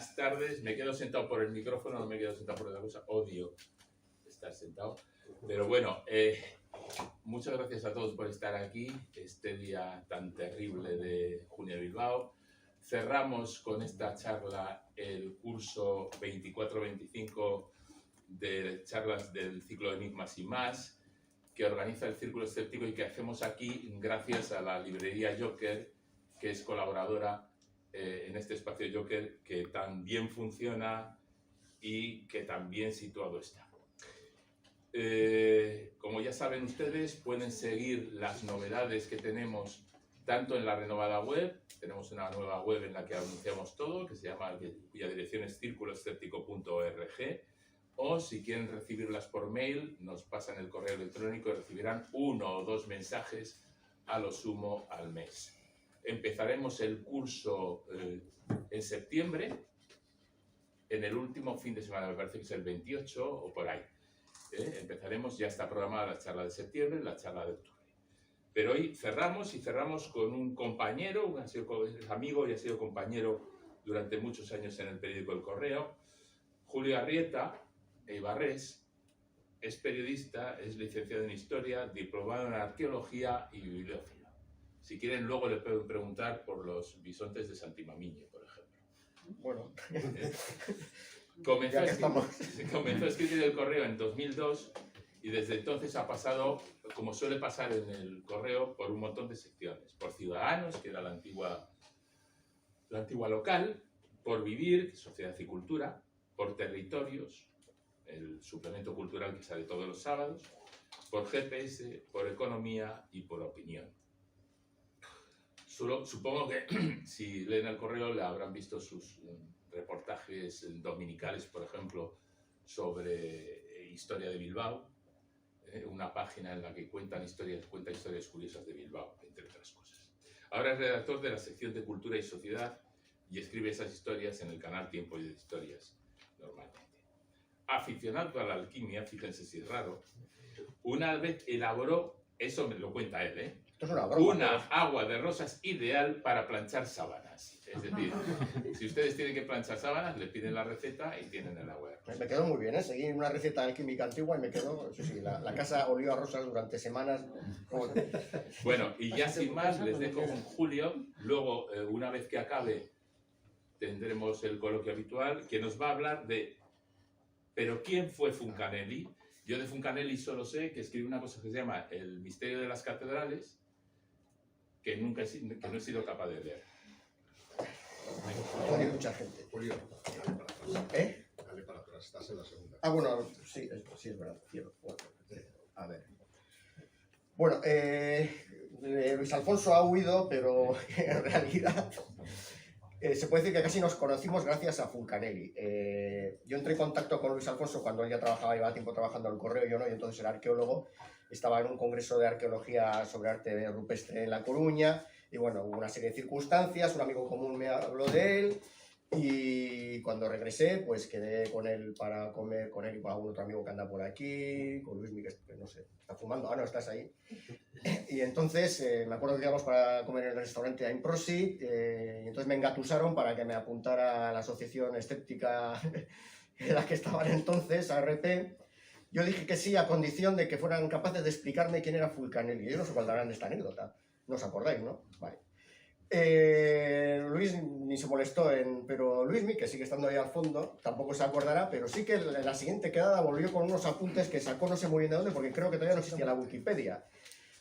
Buenas tardes. Me quedo sentado por el micrófono, no me quedo sentado por otra cosa. Odio estar sentado. Pero bueno, muchas gracias a todos por estar aquí este día tan terrible de Junio de Bilbao. Cerramos con esta charla el curso 24-25 de charlas del ciclo Enigmas y más, que organiza el Círculo Escéptico y que hacemos aquí gracias a la librería Joker, que es colaboradora en este espacio Joker, que tan bien funciona y que tan bien situado está. Como ya saben ustedes, pueden seguir las novedades que tenemos tanto en la renovada web. Tenemos una nueva web en la que anunciamos todo, que se llama, cuya dirección es circuloescéptico.org, o si quieren recibirlas por mail, nos pasan el correo electrónico y recibirán 1 o 2 mensajes a lo sumo al mes. Empezaremos el curso en septiembre, en el último fin de semana, me parece que es el 28 o por ahí. Empezaremos, ya está programada la charla de septiembre y la charla de octubre. Pero hoy cerramos con un compañero, ha sido amigo y ha sido compañero durante muchos años en el periódico El Correo, Julio Arrieta Ibarrés. Es periodista, es licenciado en Historia, diplomado en Arqueología y Bibliófilo. Si quieren, luego le pueden preguntar por los bisontes de Santimamiño, por ejemplo. Bueno, comenzó a escribir El Correo en 2002 y desde entonces ha pasado, como suele pasar en El Correo, por un montón de secciones. Por Ciudadanos, que era la antigua local, por Vivir, Sociedad y Cultura, por Territorios, el suplemento cultural que sale todos los sábados, por GPS, por Economía y por Opinión. Supongo que si leen El Correo le habrán visto sus reportajes dominicales, por ejemplo, sobre historia de Bilbao, una página en la que cuenta historias curiosas de Bilbao, entre otras cosas. Ahora es redactor de la sección de Cultura y Sociedad y escribe esas historias en el canal Tiempo de Historias, normalmente. Aficionado a la alquimia, fíjense si es raro, una vez elaboró, eso me lo cuenta él, esto es una broma. una agua de rosas ideal para planchar sábanas. Es decir, si ustedes tienen que planchar sábanas, le piden la receta y tienen el agua de rosas. Me quedó muy bien, seguí una receta alquímica antigua y me quedó, eso sí, la casa olió a rosas durante semanas. Bueno, y ya sin más, les dejo con Julio. Luego, una vez que acabe, tendremos el coloquio habitual, que nos va a hablar de ¿pero quién fue Funcanelli? Yo de Funcanelli solo sé que escribe una cosa que se llama El misterio de las catedrales, que no he sido capaz de leer. Hay mucha gente. Julio, dale para atrás. Dale para atrás, estás en la segunda. Ah, bueno, sí es verdad. Bueno, a ver. Bueno, Luis Alfonso ha huido, pero en realidad se puede decir que casi nos conocimos gracias a Funcanelli. Yo entré en contacto con Luis Alfonso cuando él ya llevaba tiempo trabajando en El Correo, yo no, y entonces era arqueólogo. Estaba en un congreso de arqueología sobre arte rupestre en La Coruña, y bueno, hubo una serie de circunstancias, un amigo común me habló de él, y cuando regresé, pues quedé con él para comer con él y con algún otro amigo que anda por aquí, con Luismi, que no sé, está fumando, no, estás ahí. Y entonces me acuerdo que íbamos para comer en el restaurante Aimprosi, y entonces me engatusaron para que me apuntara a la asociación escéptica en la que estaban entonces, ARP. Yo dije que sí a condición de que fueran capaces de explicarme quién era Fulcanelli. Ellos no se acordarán de esta anécdota, no os acordáis, ¿no? Vale. Luis ni se molestó, pero Luismi, que sigue estando ahí al fondo, tampoco se acordará, pero sí que en la siguiente quedada volvió con unos apuntes que sacó no sé muy bien de dónde, porque creo que todavía no existía la Wikipedia.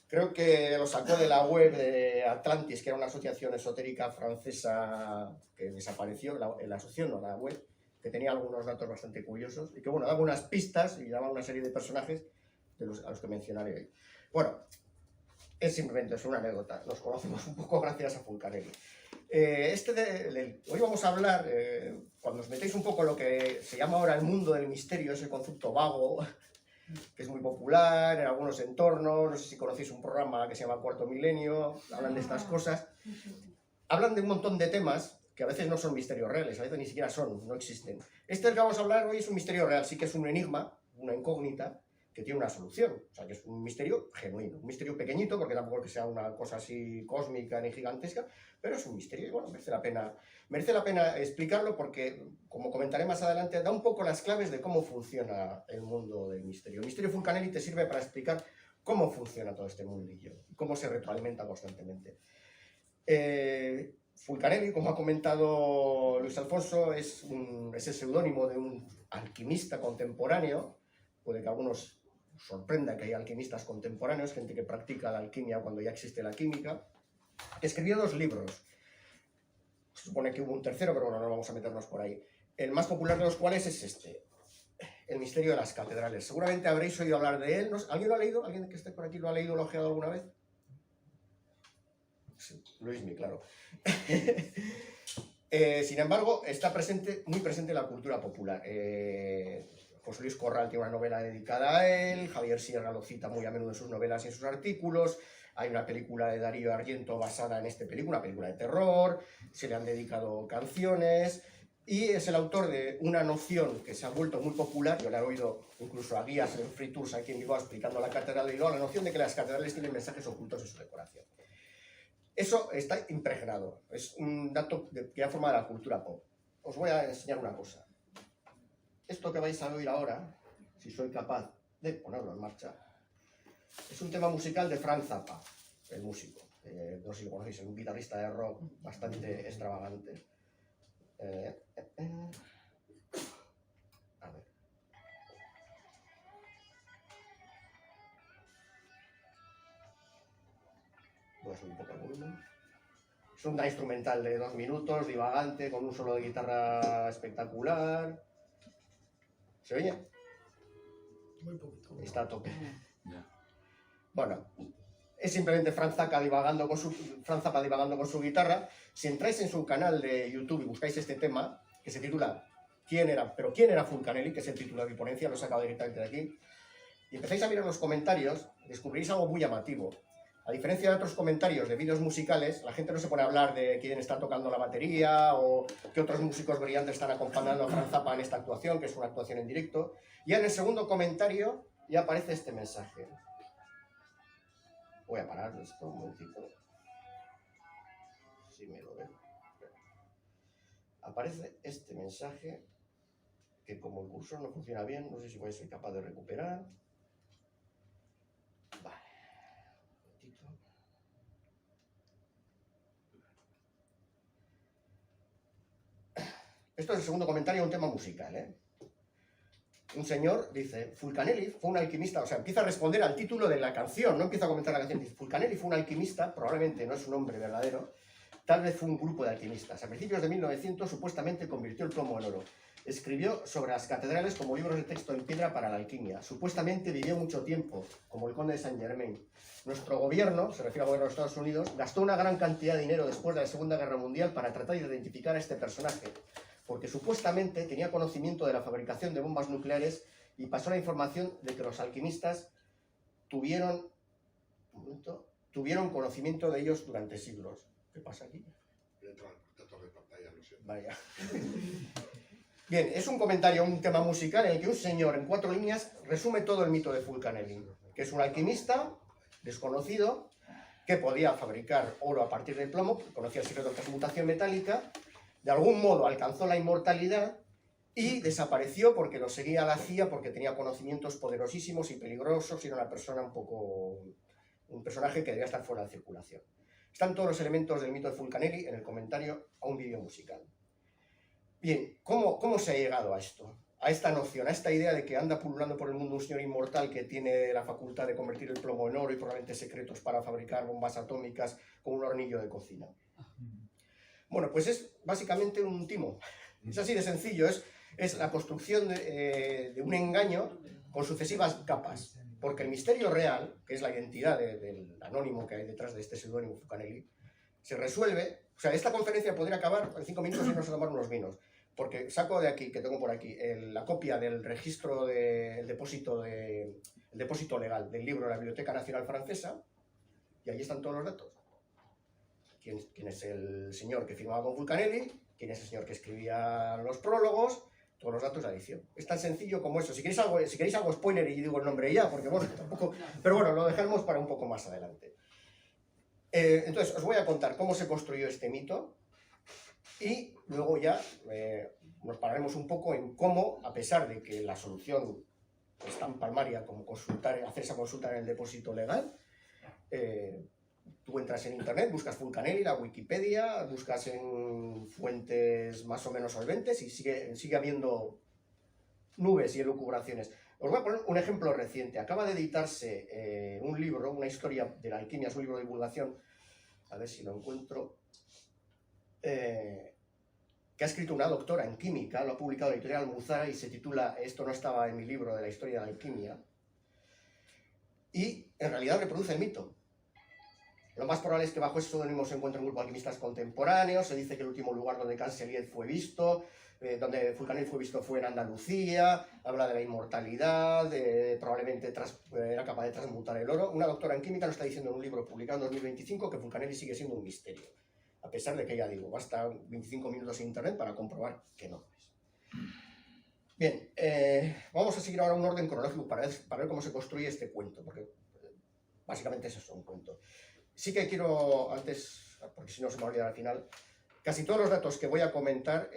Creo que lo sacó de la web de Atlantis, que era una asociación esotérica francesa que desapareció, la asociación, no la web, que tenía algunos datos bastante curiosos y que, bueno, daba unas pistas y daba una serie de personajes a los que mencionaré hoy. Bueno, es simplemente una anécdota, nos conocemos un poco gracias a Fulcanelli. Hoy vamos a hablar, cuando os metéis un poco en lo que se llama ahora el mundo del misterio, ese concepto vago, que es muy popular en algunos entornos, no sé si conocéis un programa que se llama Cuarto Milenio, hablan de estas cosas, hablan de un montón de temas que a veces no son misterios reales, a veces ni siquiera no existen. Este del que vamos a hablar hoy es un misterio real, sí que es un enigma, una incógnita, que tiene una solución. O sea, que es un misterio genuino, un misterio pequeñito, porque tampoco es que sea una cosa así cósmica ni gigantesca, pero es un misterio y, bueno, merece la pena explicarlo porque, como comentaré más adelante, da un poco las claves de cómo funciona el mundo del misterio. El misterio Fulcanelli te sirve para explicar cómo funciona todo este mundillo y cómo se retroalimenta constantemente. Fulcanelli, como ha comentado Luis Alfonso, es el seudónimo de un alquimista contemporáneo. Puede que a algunos sorprenda que hay alquimistas contemporáneos, gente que practica la alquimia cuando ya existe la química. Escribió 2 libros. Se supone que hubo un tercero, pero bueno, no vamos a meternos por ahí. El más popular de los cuales es este, El misterio de las catedrales. Seguramente habréis oído hablar de él. ¿Alguien lo ha leído? ¿Alguien que esté por aquí lo ha leído o lo ha ojeado alguna vez? Sí, Luismi, claro. Sin embargo, está muy presente en la cultura popular. José Luis Corral tiene una novela dedicada a él, Javier Sierra lo cita muy a menudo en sus novelas y en sus artículos, hay una película de Darío Argento basada en esta película, una película de terror, se le han dedicado canciones, y es el autor de una noción que se ha vuelto muy popular, yo la he oído incluso a guías en Free Tours aquí en Bilbao explicando la catedral de Bilbao, la noción de que las catedrales tienen mensajes ocultos en su decoración. Eso está impregnado, es un dato que da forma de la cultura pop. Os voy a enseñar una cosa. Esto que vais a oír ahora, si soy capaz de ponerlo en marcha, es un tema musical de Frank Zappa, el músico. No sé si lo conocéis, es un guitarrista de rock bastante extravagante. A ver. Voy a subir un poco el volumen. Es una instrumental de 2 minutos, divagante, con un solo de guitarra espectacular. ¿Se oye? Muy poquito. Está a tope. Bueno, es simplemente Frank Zappa divagando con su guitarra. Si entráis en su canal de YouTube y buscáis este tema, que se titula ¿Quién era Fulcanelli?, que es el título de mi ponencia, lo he sacado directamente de aquí, y empezáis a mirar los comentarios, descubriréis algo muy llamativo. A diferencia de otros comentarios de vídeos musicales, la gente no se pone a hablar de quién está tocando la batería o qué otros músicos brillantes están acompañando a Frank Zappa en esta actuación, que es una actuación en directo. Ya en el segundo comentario ya aparece este mensaje. Voy a parar esto un momentito. Si me lo veo. Aparece este mensaje que, como el cursor no funciona bien, no sé si voy a ser capaz de recuperar. Vale. Un momentito. Esto es el segundo comentario, un tema musical, ¿eh? Un señor dice, Fulcanelli fue un alquimista, o sea, empieza a responder al título de la canción, no empieza a comentar la canción, dice, Fulcanelli fue un alquimista, probablemente no es un nombre verdadero, tal vez fue un grupo de alquimistas. A principios de 1900 supuestamente convirtió el plomo en oro. Escribió sobre las catedrales como libros de texto en piedra para la alquimia. Supuestamente vivió mucho tiempo, como el conde de Saint Germain. Nuestro gobierno, se refiere al gobierno de Estados Unidos, gastó una gran cantidad de dinero después de la Segunda Guerra Mundial para tratar de identificar a este personaje, porque supuestamente tenía conocimiento de la fabricación de bombas nucleares y pasó la información de que los alquimistas tuvieron conocimiento de ellos durante siglos. ¿Qué pasa aquí? Entra el protector de pantalla, lo siento. Vaya. Bien, es un comentario, un tema musical en el que un señor en 4 líneas resume todo el mito de Fulcanelli, que es un alquimista desconocido que podía fabricar oro a partir del plomo, conocía el secreto de transmutación metálica, de algún modo alcanzó la inmortalidad y desapareció porque lo seguía la CIA, porque tenía conocimientos poderosísimos y peligrosos y era una persona un personaje que debía estar fuera de circulación. Están todos los elementos del mito de Fulcanelli en el comentario a un vídeo musical. Bien, ¿cómo se ha llegado a esto? A esta noción, a esta idea de que anda pululando por el mundo un señor inmortal que tiene la facultad de convertir el plomo en oro y probablemente secretos para fabricar bombas atómicas con un hornillo de cocina. Bueno, pues es básicamente un timo. Es así de sencillo, es la construcción de un engaño con sucesivas capas. Porque el misterio real, que es la identidad del anónimo que hay detrás de este seudónimo Fulcanelli, se resuelve. O sea, esta conferencia podría acabar en 5 minutos y irnos a tomar unos vinos. Porque saco de aquí, que tengo por aquí, la copia del registro del depósito legal del libro de la Biblioteca Nacional Francesa, y ahí están todos los datos. ¿Quién es el señor que firmaba con Fulcanelli? ¿Quién es el señor que escribía los prólogos? todos los datos de adicción. Es tan sencillo como eso. Si queréis algo spoiler y digo el nombre ya, porque bueno, tampoco... Pero bueno, lo dejaremos para un poco más adelante. Entonces, os voy a contar cómo se construyó este mito y luego ya nos pararemos un poco en cómo, a pesar de que la solución es tan palmaria como hacer esa consulta en el depósito legal, tú entras en internet, buscas Fulcanelli, la Wikipedia, buscas en fuentes más o menos solventes y sigue habiendo nubes y elucubraciones. Os voy a poner un ejemplo reciente. Acaba de editarse un libro, una historia de la alquimia, es un libro de divulgación, a ver si lo encuentro, que ha escrito una doctora en química, lo ha publicado en la editorial Almuzara y se titula Esto no estaba en mi libro de la historia de la alquimia. Y en realidad reproduce el mito. Lo más probable es que bajo ese seudónimo se encuentre un grupo de alquimistas contemporáneos. Se dice que el último lugar donde Cancellier fue visto, donde Fulcanelli fue visto fue en Andalucía. Habla de la inmortalidad, probablemente era capaz de transmutar el oro. Una doctora en química nos está diciendo en un libro publicado en 2025 que Fulcanelli sigue siendo un misterio. A pesar de que, ya digo, basta 25 minutos en internet para comprobar que no lo es. Bien, vamos a seguir ahora un orden cronológico para ver cómo se construye este cuento, porque básicamente es eso, un cuento. Sí que quiero, antes, porque si no se me va a olvidar al final, casi todos los datos que voy a comentar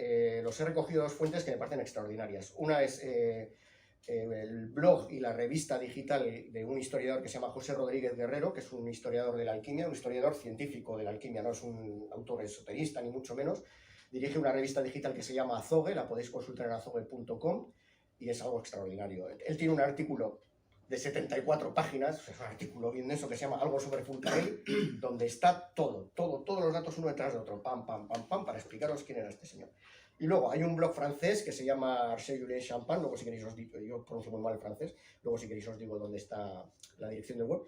los he recogido de dos fuentes que me parecen extraordinarias. Una es el blog y la revista digital de un historiador que se llama José Rodríguez Guerrero, que es un historiador de la alquimia, un historiador científico de la alquimia, no es un autor esoterista ni mucho menos. Dirige una revista digital que se llama Azogue, la podéis consultar en azogue.com y es algo extraordinario. Él tiene un artículo de 74 páginas, es un artículo bien denso que se llama Algo sobre Fulcanelli, donde está todos los datos uno detrás de otro, pam, pam, pam, pam, para explicaros quién era este señor. Y luego hay un blog francés que se llama Archer Juliet Champagne, luego si queréis os digo, yo pronuncio muy mal el francés, luego si queréis os digo dónde está la dirección de web,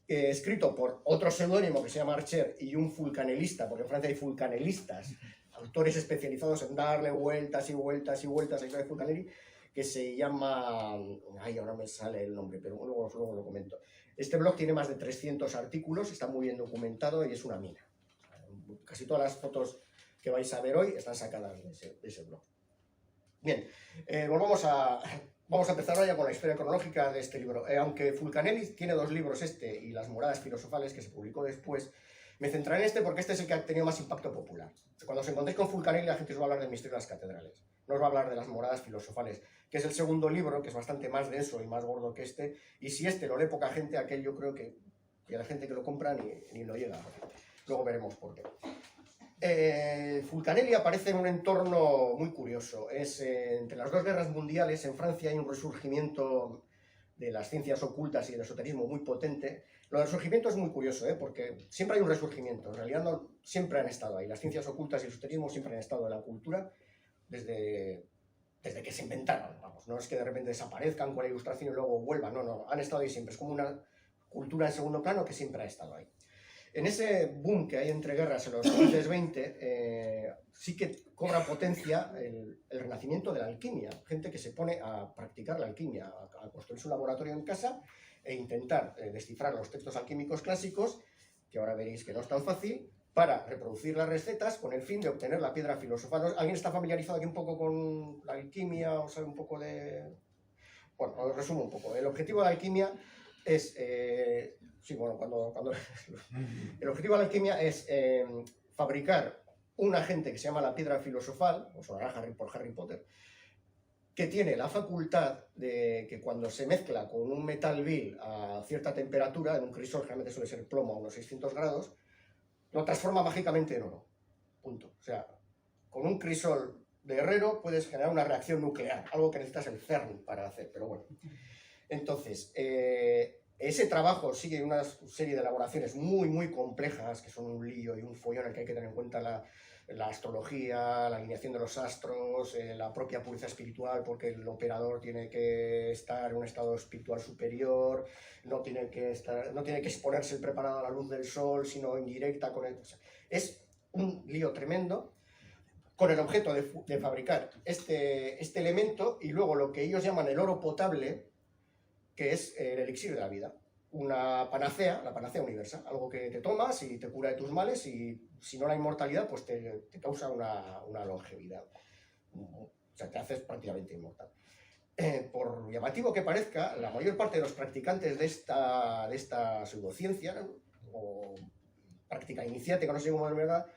escrito por otro seudónimo que se llama Archer y un fulcanelista, porque en Francia hay fulcanelistas, autores especializados en darle vueltas y vueltas y vueltas a la historia de Fulcanelli, que se llama... Ay, ahora me sale el nombre, pero luego lo comento. Este blog tiene más de 300 artículos, está muy bien documentado y es una mina. Casi todas las fotos que vais a ver hoy están sacadas de ese blog. Bien, vamos a empezar ahora ya con la historia cronológica de este libro. Aunque Fulcanelli tiene dos libros, este y Las moradas filosofales, que se publicó después, me centraré en este porque este es el que ha tenido más impacto popular. Cuando os encontréis con Fulcanelli, la gente os va a hablar del misterio de las catedrales. No os va a hablar de Las moradas filosofales, que es el segundo libro, que es bastante más denso y más gordo que este. Y si este lo lee poca gente, aquel yo creo que la gente que lo compra ni lo llega. Luego veremos por qué. Fulcanelli aparece en un entorno muy curioso. Entre las dos guerras mundiales, en Francia hay un resurgimiento de las ciencias ocultas y del esoterismo muy potente. Lo del resurgimiento es muy curioso, porque siempre hay un resurgimiento. En realidad no siempre han estado ahí. Las ciencias ocultas y el esoterismo siempre han estado en la cultura desde que se inventaron. Vamos, no es que de repente desaparezcan con la ilustración y luego vuelvan. No, han estado ahí siempre. Es como una cultura en segundo plano que siempre ha estado ahí. En ese boom que hay entre guerras en los años 20, sí que cobra potencia el renacimiento de la alquimia. Gente que se pone a practicar la alquimia, a construir su laboratorio en casa e intentar descifrar los textos alquímicos clásicos, que ahora veréis que no es tan fácil, para reproducir las recetas con el fin de obtener la piedra filosofal. ¿Alguien está familiarizado aquí un poco con la alquimia o sabe un poco de...? Bueno, os resumo un poco. El objetivo de la alquimia es... Sí, bueno, el objetivo de la alquimia es fabricar un agente que se llama la piedra filosofal, os sonará por Harry Potter, que tiene la facultad de que cuando se mezcla con un metal vil a cierta temperatura, en un crisol, generalmente suele ser plomo a unos 600 grados, lo transforma mágicamente en oro. Punto. O sea, con un crisol de herrero puedes generar una reacción nuclear, algo que necesitas el CERN para hacer, pero bueno. Entonces, ese trabajo sigue una serie de elaboraciones muy complejas, que son un lío y un follón en el que hay que tener en cuenta la astrología, la alineación de los astros, la propia pureza espiritual, porque el operador tiene que estar en un estado espiritual superior, no tiene que exponerse el preparado a la luz del sol, sino en directa con él. O sea, es un lío tremendo, con el objeto de fabricar este elemento y luego lo que ellos llaman el oro potable, que es el elixir de la vida, una panacea, la panacea universal, algo que te tomas y te cura de tus males y si no la inmortalidad, pues te causa una longevidad. O sea, te haces prácticamente inmortal. Por llamativo que parezca, la mayor parte de los practicantes de esta pseudociencia, ¿no?, o práctica iniciática, no sé cómo denominar,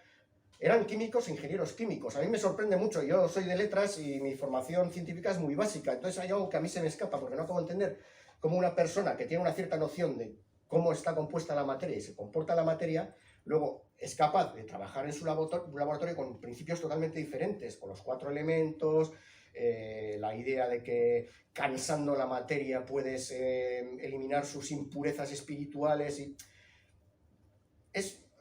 eran químicos e ingenieros químicos. A mí me sorprende mucho, yo soy de letras y mi formación científica es muy básica, entonces hay algo que a mí se me escapa porque no acabo de entender cómo una persona que tiene una cierta noción de cómo está compuesta la materia y se comporta la materia, luego es capaz de trabajar en su laboratorio con principios totalmente diferentes, con los 4 elementos, la idea de que cansando la materia puedes eliminar sus impurezas espirituales. Y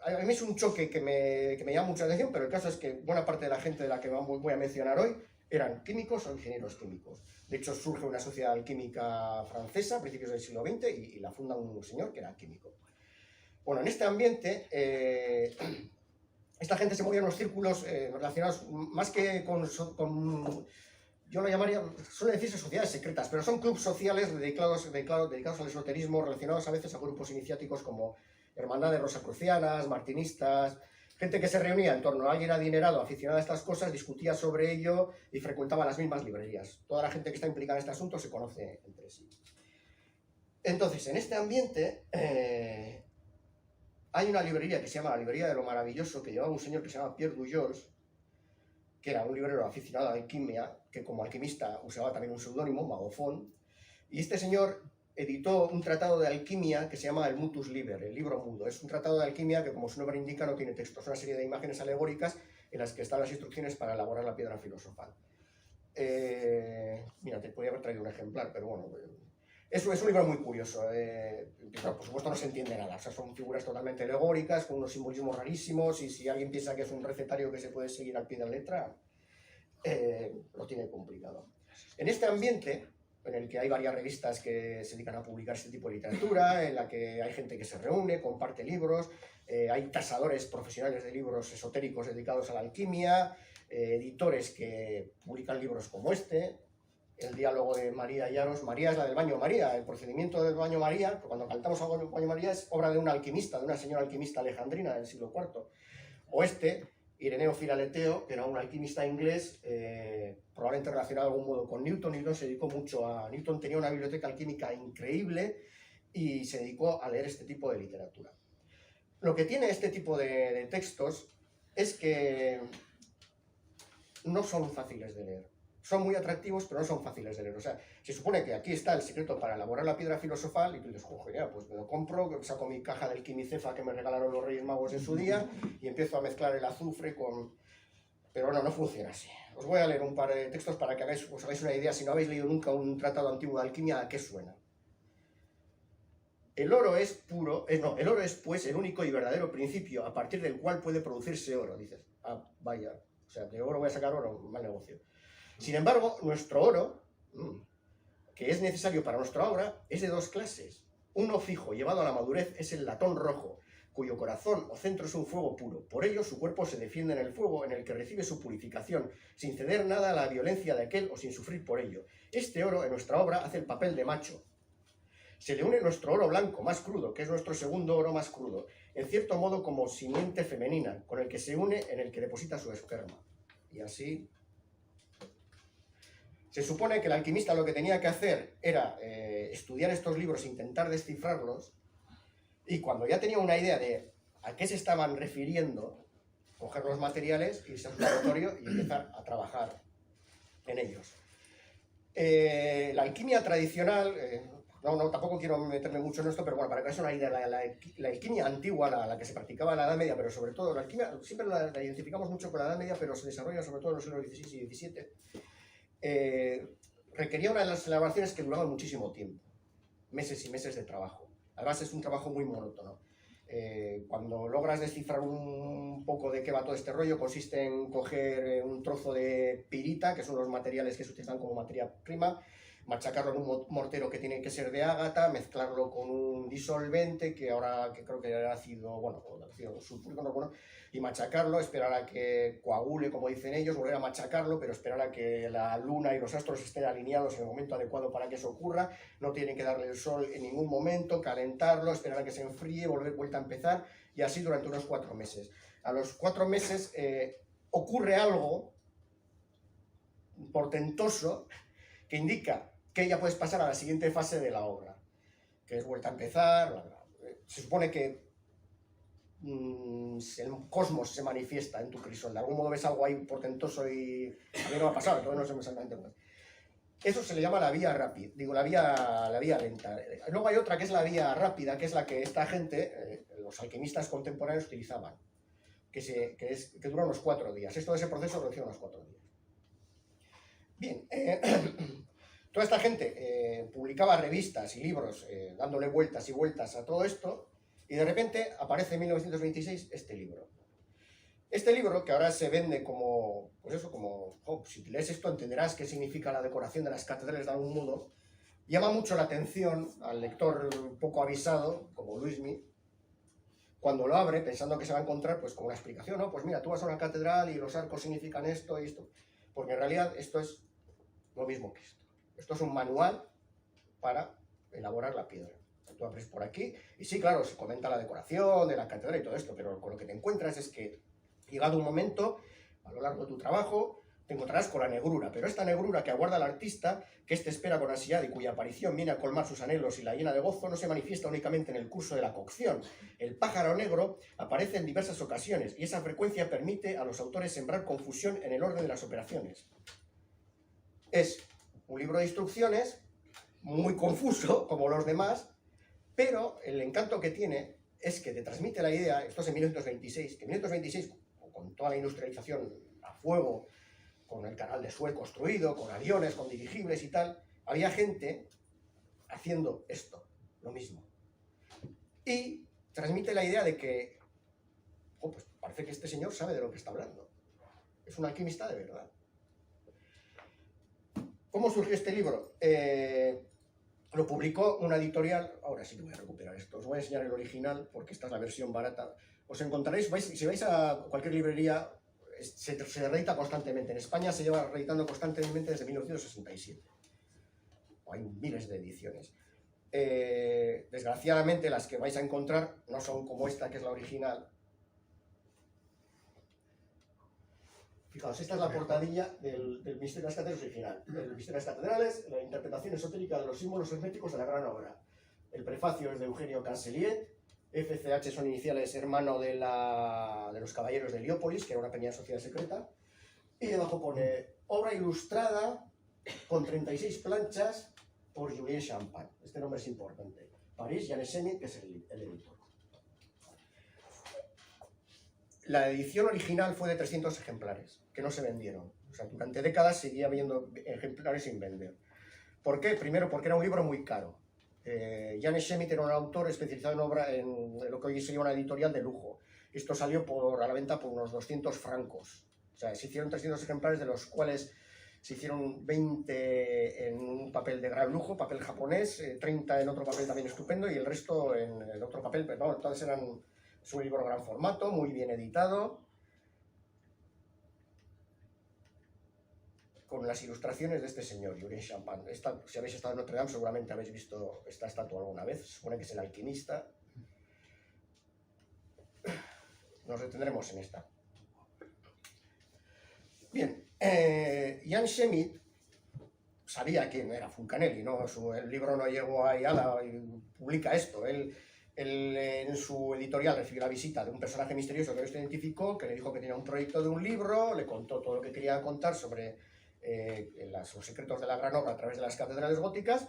a mí es un choque que me llama mucha atención, pero el caso es que buena parte de la gente de la que voy a mencionar hoy eran químicos o ingenieros químicos. De hecho, surge una sociedad alquímica francesa a principios del siglo XX y la funda un señor que era químico. Bueno, en este ambiente, esta gente se movía en unos círculos relacionados más que con yo lo llamaría, suele decirse sociedades secretas, pero son clubes sociales dedicados al esoterismo, relacionados a veces a grupos iniciáticos como hermandades rosacrucianas, martinistas, gente que se reunía en torno a alguien adinerado, aficionado a estas cosas, discutía sobre ello y frecuentaba las mismas librerías. Toda la gente que está implicada en este asunto se conoce entre sí. Entonces, en este ambiente hay una librería que se llama la Librería de lo Maravilloso, que llevaba un señor que se llama Pierre Dujols, que era un librero aficionado a la alquimia, que como alquimista usaba también un seudónimo, Magofón, y este señor editó un tratado de alquimia que se llama el Mutus Liber, el libro mudo. Es un tratado de alquimia que, como su nombre indica, no tiene texto, es una serie de imágenes alegóricas en las que están las instrucciones para elaborar la piedra filosofal. Mira, te podría haber traído un ejemplar, pero bueno, es un libro muy curioso. Pero, por supuesto no se entiende nada, o sea, son figuras totalmente alegóricas, con unos simbolismos rarísimos, y si alguien piensa que es un recetario que se puede seguir al pie de la letra, lo tiene complicado. En este ambiente, en el que hay varias revistas que se dedican a publicar este tipo de literatura, en la que hay gente que se reúne, comparte libros, hay tasadores profesionales de libros esotéricos dedicados a la alquimia, editores que publican libros como este, el diálogo de María y Aros. María es la del baño María, el procedimiento del baño María, cuando cantamos algo del baño María, es obra de una alquimista, de una señora alquimista alejandrina del siglo IV. O este, Ireneo Filaleteo, que era un alquimista inglés, probablemente relacionado de algún modo con Newton. Newton se dedicó mucho a... Newton tenía una biblioteca alquímica increíble y se dedicó a leer este tipo de literatura. Lo que tiene este tipo de textos es que no son fáciles de leer. Son muy atractivos, pero no son fáciles de leer. O sea, se supone que aquí está el secreto para elaborar la piedra filosofal, y tú dices, joder, ya, pues me lo compro, saco mi caja del quimicefa que me regalaron los Reyes Magos en su día, y empiezo a mezclar el azufre con... Pero no funciona así. Os voy a leer un par de textos para que os hagáis una idea, si no habéis leído nunca un tratado antiguo de alquimia, ¿a qué suena? El oro es puro, el oro es pues el único y verdadero principio a partir del cual puede producirse oro. Dices, ah, vaya, o sea, de oro voy a sacar oro, mal negocio. Sin embargo, nuestro oro, que es necesario para nuestra obra, es de 2 clases. Uno fijo, llevado a la madurez, es el latón rojo, cuyo corazón o centro es un fuego puro. Por ello, su cuerpo se defiende en el fuego en el que recibe su purificación, sin ceder nada a la violencia de aquel o sin sufrir por ello. Este oro, en nuestra obra, hace el papel de macho. Se le une nuestro oro blanco, más crudo, que es nuestro segundo oro más crudo, en cierto modo como simiente femenina, con el que se une en el que deposita su esperma. Y así... Se supone que el alquimista lo que tenía que hacer era estudiar estos libros, intentar descifrarlos, y cuando ya tenía una idea de a qué se estaban refiriendo, coger los materiales, irse a su laboratorio y empezar a trabajar en ellos. La alquimia tradicional, tampoco quiero meterme mucho en esto, pero bueno, para que veáis una idea, la alquimia antigua, la que se practicaba en la Edad Media, pero sobre todo la alquimia, siempre la identificamos mucho con la Edad Media, pero se desarrolla sobre todo en los siglos XVI y XVII, requería una de las elaboraciones que duraban muchísimo tiempo, meses y meses de trabajo. Además es un trabajo muy monótono. Cuando logras descifrar un poco de qué va todo este rollo, consiste en coger un trozo de pirita, que son los materiales que se utilizan como materia prima, machacarlo en un mortero que tiene que ser de ágata, mezclarlo con un disolvente, que creo que era ácido sulfúrico, no, bueno, y machacarlo, esperar a que coagule, como dicen ellos, volver a machacarlo, pero esperar a que la luna y los astros estén alineados en el momento adecuado para que eso ocurra. No tienen que darle el sol en ningún momento, calentarlo, esperar a que se enfríe, vuelta a empezar, y así durante unos 4 meses. A los 4 meses ocurre algo portentoso que indica que ya puedes pasar a la siguiente fase de la obra, que es vuelta a empezar, bla, bla. Se supone que el cosmos se manifiesta en tu crisol. De algún modo ves algo ahí portentoso y a mí no me ha pasado, todavía no sé exactamente cómo es. Eso se le llama la vía rápida, digo, la vía lenta. Luego hay otra que es la vía rápida, que es la que esta gente, los alquimistas contemporáneos utilizaban, que dura unos 4 días. Esto de ese proceso lo hicieron unos 4 días. Bien, toda esta gente publicaba revistas y libros dándole vueltas y vueltas a todo esto, y de repente aparece en 1926 este libro. Este libro, que ahora se vende como, pues eso, como, oh, si lees esto entenderás qué significa la decoración de las catedrales de algún modo, llama mucho la atención al lector poco avisado, como Luismi, cuando lo abre pensando que se va a encontrar pues con una explicación, ¿no? Pues mira, tú vas a una catedral y los arcos significan esto y esto, porque en realidad esto es lo mismo que esto. Esto es un manual para elaborar la piedra. Tú abres por aquí y sí, claro, se comenta la decoración de la catedral y todo esto, pero con lo que te encuentras es que llegado un momento, a lo largo de tu trabajo, te encontrarás con la negrura, pero esta negrura que aguarda al artista, que éste espera con ansiedad y cuya aparición viene a colmar sus anhelos y la llena de gozo, no se manifiesta únicamente en el curso de la cocción. El pájaro negro aparece en diversas ocasiones y esa frecuencia permite a los autores sembrar confusión en el orden de las operaciones. Es un libro de instrucciones muy confuso, como los demás, pero el encanto que tiene es que te transmite la idea, esto es en 1926, que en 1926, con toda la industrialización a fuego, con el canal de Suez construido, con aviones, con dirigibles y tal, había gente haciendo esto, lo mismo. Y transmite la idea de que, oh, pues parece que este señor sabe de lo que está hablando. Es un alquimista de verdad. ¿Cómo surgió este libro? Lo publicó una editorial, ahora sí que voy a recuperar esto, os voy a enseñar el original porque esta es la versión barata. Os encontraréis, si vais a cualquier librería, se reedita constantemente. En España se lleva reeditando constantemente desde 1967. Hay miles de ediciones. Desgraciadamente las que vais a encontrar no son como esta, que es la original. Fijaos, esta es la portadilla del Misterio de las Catedrales original. El Misterio de las Catedrales, la interpretación esotérica de los símbolos herméticos de la gran obra. El prefacio es de Eugenio Canceliet. FCH son iniciales hermano de los caballeros de Heliópolis, que era una pequeña sociedad secreta. Y debajo pone obra ilustrada con 36 planchas por Julien Champagne. Este nombre es importante. París, Janesemi, que es el editor. La edición original fue de 300 ejemplares, que no se vendieron. O sea, durante décadas seguía habiendo ejemplares sin vender. ¿Por qué? Primero, porque era un libro muy caro. Jan Schmidt era un autor especializado en lo que hoy se llama una editorial de lujo. Esto salió a la venta por unos 200 francos. O sea, se hicieron 300 ejemplares, de los cuales se hicieron 20 en un papel de gran lujo, papel japonés, 30 en otro papel también estupendo y el resto en el otro papel, pero no, entonces es un libro de gran formato, muy bien editado, con las ilustraciones de este señor, Julien Champagne. Si habéis estado en Notre Dame, seguramente habéis visto esta estatua alguna vez. Se supone que es el alquimista. Nos detendremos en esta. Bien, Jan Schmidt sabía quién era Fulcanelli, ¿no? El libro no llegó ahí y publica esto. Él en su editorial recibió la visita de un personaje misterioso que no se identificó, que le dijo que tenía un proyecto de un libro, le contó todo lo que quería contar sobre los secretos de la gran obra a través de las catedrales góticas,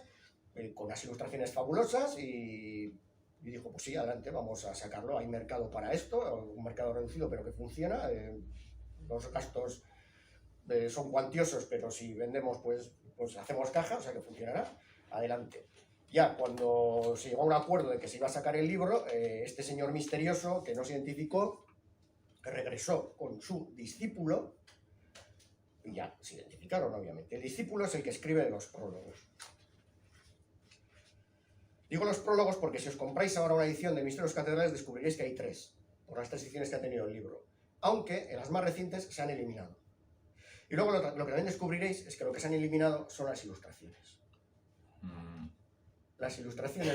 con unas ilustraciones fabulosas, y dijo, pues sí, adelante, vamos a sacarlo, hay mercado para esto, un mercado reducido pero que funciona, los gastos son cuantiosos, pero si vendemos pues hacemos caja, o sea que funcionará, adelante. Ya cuando se llegó a un acuerdo de que se iba a sacar el libro, este señor misterioso que no se identificó regresó con su discípulo y ya se identificaron, obviamente. El discípulo es el que escribe los prólogos. Digo los prólogos porque si os compráis ahora una edición de Misterios Catedrales descubriréis que hay 3, por las 3 ediciones que ha tenido el libro, aunque en las más recientes se han eliminado. Y luego lo que también descubriréis es que lo que se han eliminado son las ilustraciones. Las ilustraciones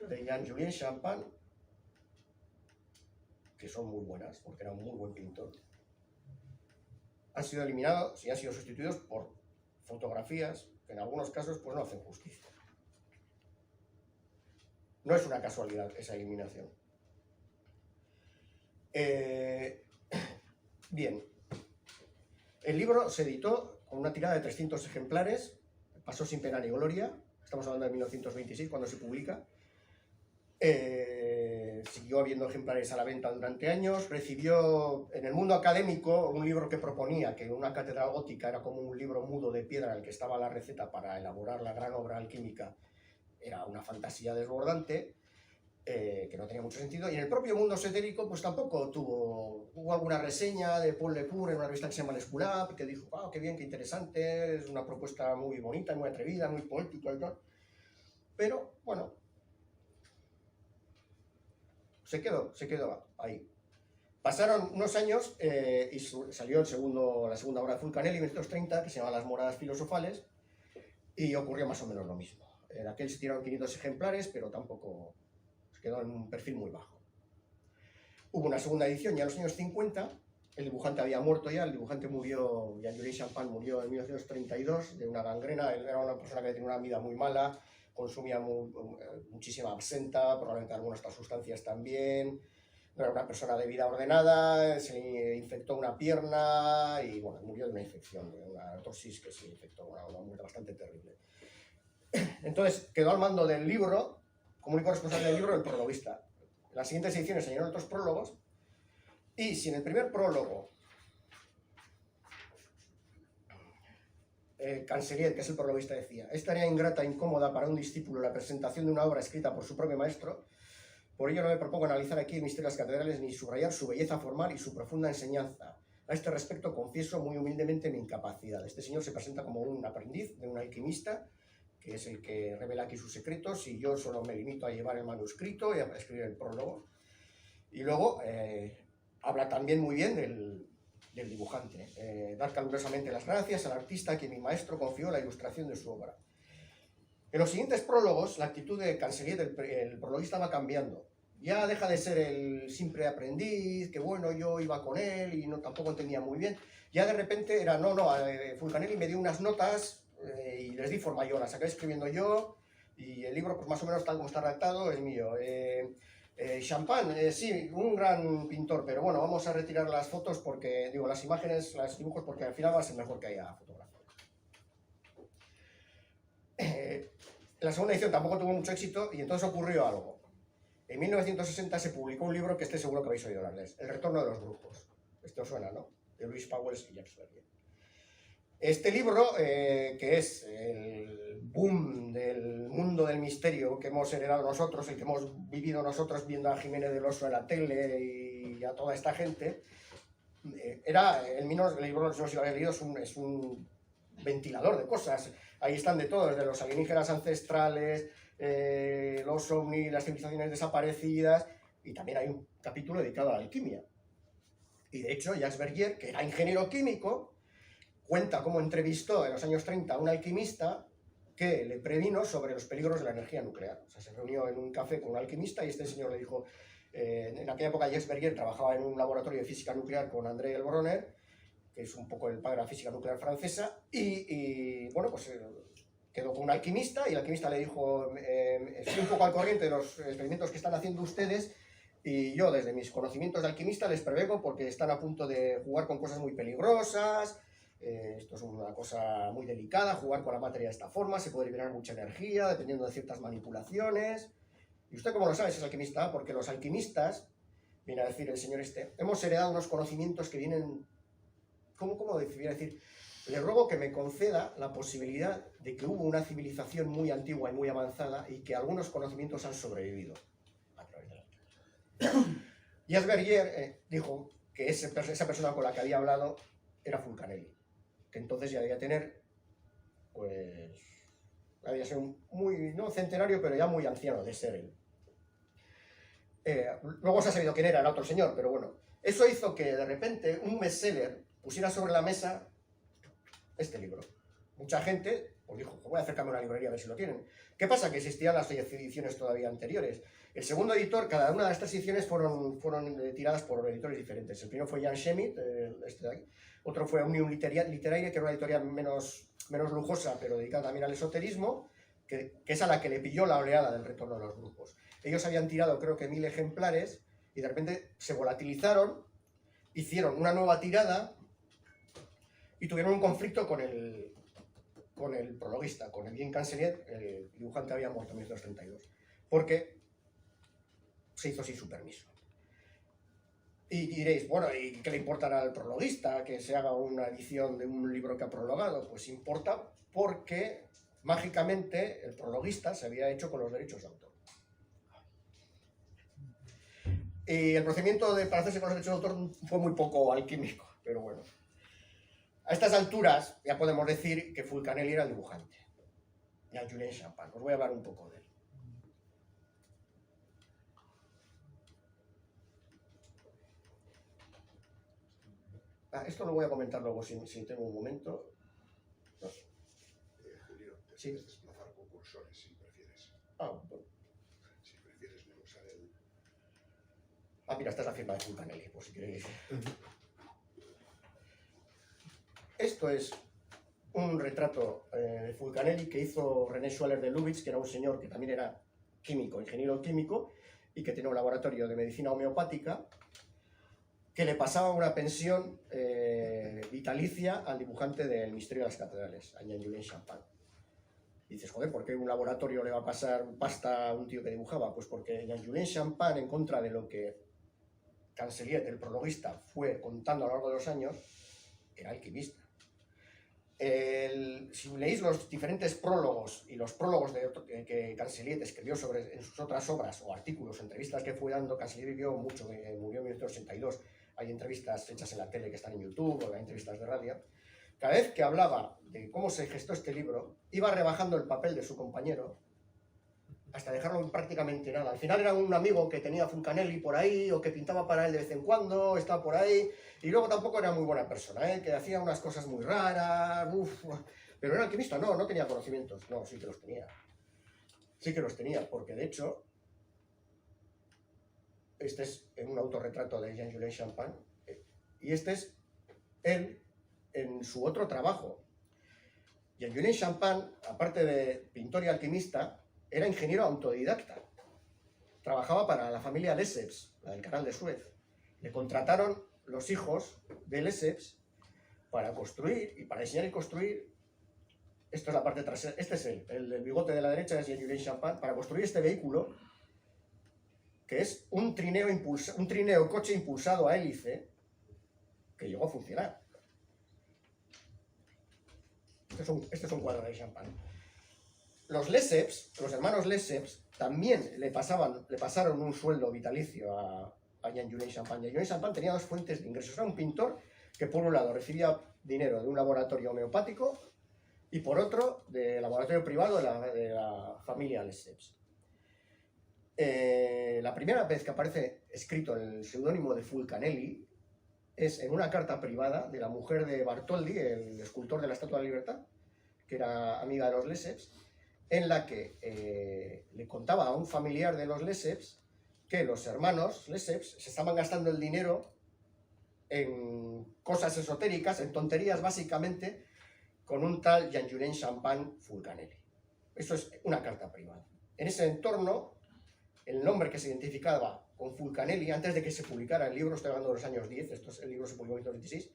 de Jean-Julien Champagne, que son muy buenas, porque era un muy buen pintor, han sido eliminados y han sido sustituidos por fotografías que en algunos casos pues no hacen justicia. No es una casualidad esa eliminación. Bien, el libro se editó con una tirada de 300 ejemplares, pasó sin pena ni gloria, estamos hablando de 1926 cuando se publica. Siguió habiendo ejemplares a la venta durante años, recibió en el mundo académico un libro que proponía que una catedral gótica era como un libro mudo de piedra en el que estaba la receta para elaborar la gran obra alquímica, era una fantasía desbordante, que no tenía mucho sentido, y en el propio mundo esotérico pues tampoco hubo alguna reseña de Paul Lecour en una revista que se llama L'Esculap, que dijo, qué bien, qué interesante, es una propuesta muy bonita, muy atrevida, muy poética y tal, pero bueno, se quedó ahí. Pasaron unos años y salió la segunda obra de Fulcanelli, en 1930, que se llama Las Moradas Filosofales, y ocurrió más o menos lo mismo. En aquel se tiraron 500 ejemplares, pero tampoco se quedó en un perfil muy bajo. Hubo una segunda edición ya en los años 50, el dibujante había muerto ya, el dibujante murió, Jean-Jules Champagne murió en 1932 de una gangrena, él era una persona que tenía una vida muy mala, consumía muchísima absenta, probablemente algunas otras sustancias también, no era una persona de vida ordenada, se infectó una pierna y bueno, murió de una infección, de una artrosis que se infectó, una muerte bastante terrible. Entonces quedó al mando del libro, como único responsable del libro, el prologuista. En las siguientes ediciones se añadieron otros prólogos, y si en el primer prólogo Cancellier, que es el prologuista, decía: es tarea ingrata e incómoda para un discípulo la presentación de una obra escrita por su propio maestro, por ello no me propongo analizar aquí el misterio de las catedrales ni subrayar su belleza formal y su profunda enseñanza. A este respecto confieso muy humildemente mi incapacidad. Este señor se presenta como un aprendiz de un alquimista, que es el que revela aquí sus secretos, y yo solo me limito a llevar el manuscrito y a escribir el prólogo. Y luego habla también muy bien del dibujante. Dar calurosamente las gracias al artista a quien mi maestro confió la ilustración de su obra. En los siguientes prólogos, la actitud de Cancellier, el prologuista, va cambiando. Ya deja de ser el simple aprendiz, que bueno, yo iba con él y tampoco entendía muy bien. Ya de repente era, Fulcanelli me dio unas notas y les di forma yo, las acabé escribiendo yo, y el libro, pues más o menos tal como está redactado, es mío. Champagne, sí, un gran pintor, pero bueno, vamos a retirar las fotos porque, las imágenes, los dibujos, porque al final va a ser mejor que haya fotografía. La segunda edición tampoco tuvo mucho éxito y entonces ocurrió algo. En 1960 se publicó un libro que seguro que habéis oído hablar de él, El retorno de los brujos. Esto suena, ¿no? De Louis Pauwels y Jacques Verdier. Este libro, que es el boom del mundo del misterio que hemos heredado nosotros, el que hemos vivido nosotros viendo a Jiménez del Oso en la tele y a toda esta gente, el libro, no sé si lo habéis leído, es un ventilador de cosas. Ahí están de todo, desde los alienígenas ancestrales, los ovnis, las civilizaciones desaparecidas, y también hay un capítulo dedicado a la alquimia. Y de hecho, Jacques Verdier, que era ingeniero químico, cuenta cómo entrevistó en los años 30 a un alquimista que le previno sobre los peligros de la energía nuclear. O sea, se reunió en un café con un alquimista y este señor le dijo, en aquella época Jacques Verdier trabajaba en un laboratorio de física nuclear con André El Bronner, que es un poco el padre de la física nuclear francesa, y bueno, pues quedó con un alquimista y el alquimista le dijo, estoy un poco al corriente de los experimentos que están haciendo ustedes y yo desde mis conocimientos de alquimista les prevengo porque están a punto de jugar con cosas muy peligrosas. Esto es una cosa muy delicada, jugar con la materia de esta forma, se puede liberar mucha energía dependiendo de ciertas manipulaciones. ¿Y usted cómo lo sabe si es alquimista? Porque los alquimistas, viene a decir el señor hemos heredado unos conocimientos que vienen... ¿Cómo decir? Le ruego que me conceda la posibilidad de que hubo una civilización muy antigua y muy avanzada y que algunos conocimientos han sobrevivido a través de la alquimia. Jacques Verdier dijo que esa persona con la que había hablado era Fulcanelli, que entonces ya debía tener, pues, debía ser muy, no centenario, pero ya muy anciano de ser él. Luego se ha sabido quién era el otro señor, pero bueno, eso hizo que de repente un bestseller pusiera sobre la mesa este libro. Mucha gente pues dijo, voy a acercarme a una librería a ver si lo tienen. ¿Qué pasa? Que existían las ediciones todavía anteriores. El segundo editor, cada una de estas ediciones fueron tiradas por editores diferentes. El primero fue Jan Schmidt, este de aquí. Otro fue Unión Literaria, que era una editorial menos lujosa, pero dedicada también al esoterismo, que es a la que le pilló la oleada del retorno de los grupos. Ellos habían tirado, creo que 1000 ejemplares, y de repente se volatilizaron, hicieron una nueva tirada y tuvieron un conflicto con el prologuista, con el Jean Cancelier. El dibujante había muerto en 1932, porque se hizo sin su permiso. Y diréis, bueno, ¿y qué le importará al prologuista que se haga una edición de un libro que ha prologado? Pues importa porque mágicamente el prologuista se había hecho con los derechos de autor. Y el procedimiento para hacerse con los derechos de autor fue muy poco alquímico, pero bueno. A estas alturas ya podemos decir que Fulcanelli era el dibujante, y a Julien Champagne. Os voy a hablar un poco de él. Esto lo voy a comentar luego si tengo un momento. No. Julio, te Sí. puedes desplazar con cursores si prefieres. Bueno. Si prefieres no usar el... Mira, esta es la firma de Fulcanelli, por si queréis. Esto es un retrato de Fulcanelli que hizo René Schwaller de Lubitsch, que era un señor que también era químico, ingeniero químico, y que tenía un laboratorio de medicina homeopática, que le pasaba una pensión vitalicia al dibujante del Misterio de las Catedrales, a Jean-Julien Champagne. Y dices, joder, ¿por qué un laboratorio le va a pasar pasta a un tío que dibujaba? Pues porque Jean-Julien Champagne, en contra de lo que Cancelier, el prologuista, fue contando a lo largo de los años, era alquimista. Si leéis los diferentes prólogos y los prólogos que Cancelier escribió en sus otras obras o artículos, entrevistas que fue dando, Cancelier vivió mucho, murió en 1982. Hay entrevistas hechas en la tele que están en YouTube, o hay entrevistas de radio. Cada vez que hablaba de cómo se gestó este libro, iba rebajando el papel de su compañero hasta dejarlo prácticamente nada. Al final era un amigo que tenía Fulcanelli por ahí, o que pintaba para él de vez en cuando, estaba por ahí, y luego tampoco era muy buena persona, que hacía unas cosas muy raras, pero era alquimista, no tenía conocimientos. No, sí que los tenía. Sí que los tenía, porque de hecho, este es un autorretrato de Jean-Julien Champagne, y este es él en su otro trabajo. Jean-Julien Champagne, aparte de pintor y alquimista, era ingeniero autodidacta. Trabajaba para la familia Lesseps, la del canal de Suez. Le contrataron los hijos de Lesseps para construir y para diseñar y construir. Esto es la parte trasera. Este es el bigote de la derecha es Jean-Julien Champagne, para construir este vehículo, que es un trineo coche impulsado a hélice, que llegó a funcionar. Este es un cuadro de Champagne. Los Lesseps, los hermanos Lesseps, también le pasaron un sueldo vitalicio a Jean-Julien Champagne. Jean-Julien Champagne tenía dos fuentes de ingresos. Era un pintor que por un lado recibía dinero de un laboratorio homeopático y por otro del laboratorio privado de la familia Lesseps. La primera vez que aparece escrito el seudónimo de Fulcanelli es en una carta privada de la mujer de Bartoldi, el escultor de la Estatua de la Libertad, que era amiga de los Lesseps, en la que le contaba a un familiar de los Lesseps que los hermanos Lesseps se estaban gastando el dinero en cosas esotéricas, en tonterías básicamente, con un tal Jean-Julien Champagne Fulcanelli. Eso es una carta privada. En ese entorno, el nombre que se identificaba con Fulcanelli, antes de que se publicara el libro, estoy hablando de los años 10, el libro se publicó en 1926,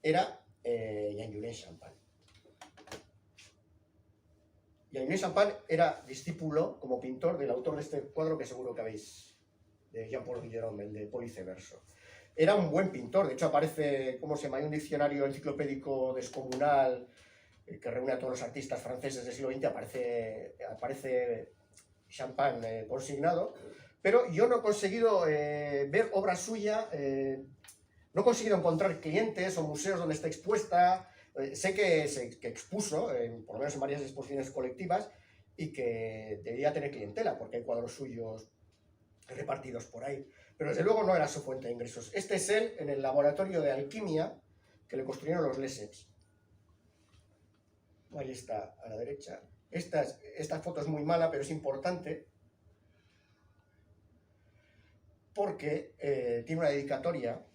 era Jean-Julien Champagne. Jean-Julien Champagne era discípulo, como pintor, del autor de este cuadro que seguro que habéis, de Jean-Paul Guillerome, el de Policeverso. Era un buen pintor, de hecho aparece, ¿cómo se llama? Hay un diccionario enciclopédico descomunal que reúne a todos los artistas franceses del siglo XX, aparece Champagne consignado, pero yo no he conseguido ver obra suya, no he conseguido encontrar clientes o museos donde está expuesta. Sé que expuso, por lo menos en varias exposiciones colectivas, y que debía tener clientela, porque hay cuadros suyos repartidos por ahí. Pero desde luego no era su fuente de ingresos. Este es él en el laboratorio de alquimia que le construyeron los Lesseps. Ahí está, a la derecha. Esta foto es muy mala, pero es importante porque tiene una dedicatoria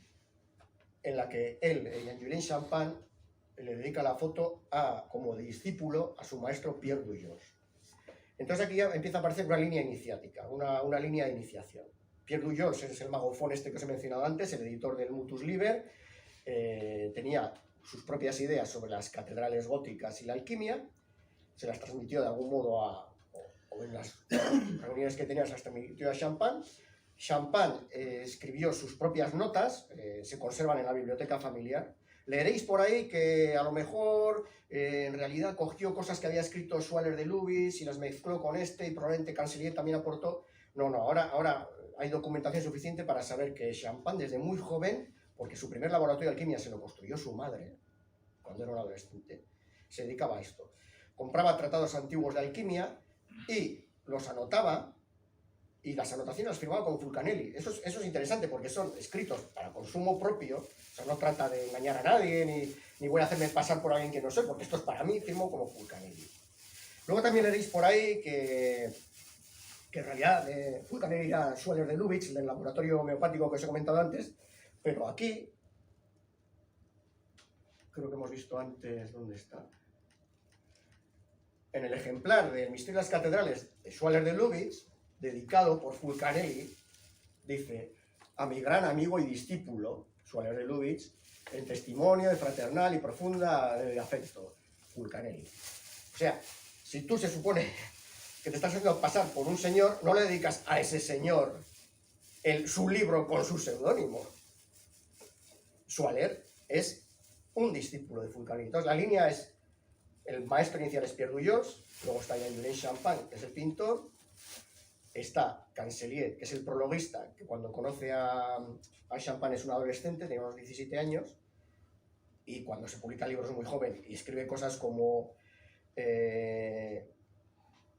en la que él, Jean-Julien Champagne, le dedica la foto como discípulo a su maestro Pierre Dujos. Entonces aquí ya empieza a aparecer una línea iniciática, una línea de iniciación. Pierre Dujos es el magofón este que os he mencionado antes, el editor del Mutus Liber, tenía sus propias ideas sobre las catedrales góticas y la alquimia, se las transmitió de algún modo o en las reuniones que tenía se las transmitió a Champagne. Champagne escribió sus propias notas, se conservan en la biblioteca familiar. Leeréis por ahí que a lo mejor en realidad cogió cosas que había escrito Schwaller de Lubitsch y las mezcló con y probablemente Cancelliere también aportó. No, ahora hay documentación suficiente para saber que Champagne desde muy joven, porque su primer laboratorio de alquimia se lo construyó su madre cuando era un adolescente, se dedicaba a esto. Compraba tratados antiguos de alquimia y los anotaba, y las anotaciones las firmaba con Fulcanelli. Eso es interesante porque son escritos para consumo propio, o sea, no trata de engañar a nadie, ni voy a hacerme pasar por alguien que no soy, porque esto es para mí, firmo como Fulcanelli. Luego también leeréis por ahí que en realidad Fulcanelli era Schwaller de Lubitsch, del laboratorio homeopático que os he comentado antes, pero aquí, creo que hemos visto antes, ¿dónde está? En el ejemplar del Misterio de las Catedrales de Schwaller de Lubitsch, dedicado por Fulcanelli, dice: a mi gran amigo y discípulo, Schwaller de Lubitsch, en testimonio de fraternal y profunda afecto, Fulcanelli. O sea, si tú se supone que te estás haciendo pasar por un señor, no le dedicas a ese señor su libro con su seudónimo. Schwaller es un discípulo de Fulcanelli. Entonces la línea es: el maestro inicial es Pierre Dujos, luego está Jean-Julien Champagne, que es el pintor, está Cancelliere, que es el prologuista, que cuando conoce a Champagne es un adolescente, tiene unos 17 años, y cuando se publica libros es muy joven y escribe cosas como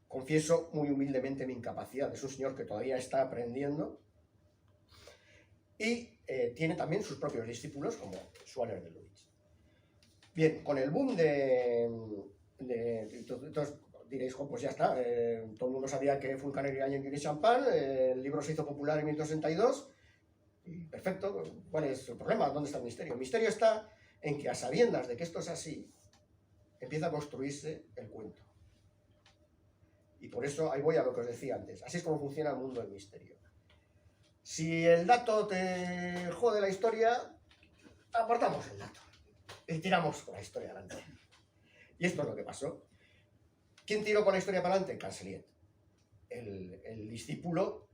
confieso muy humildemente mi incapacidad. Es un señor que todavía está aprendiendo y tiene también sus propios discípulos como Schwaller de Lubitsch. Bien, con el boom entonces diréis, pues ya está, todo el mundo sabía que Fulcanelli era Jean-Julien Champagne, el libro se hizo popular en 1962, y perfecto. ¿Cuál es el problema? ¿Dónde está el misterio? El misterio está en que, a sabiendas de que esto es así, empieza a construirse el cuento. Y por eso ahí voy a lo que os decía antes. Así es como funciona el mundo del misterio. Si el dato te jode la historia, apartamos el dato y tiramos con la historia adelante. Y esto es lo que pasó. ¿Quién tiró con la historia para adelante? Cancelliere, el discípulo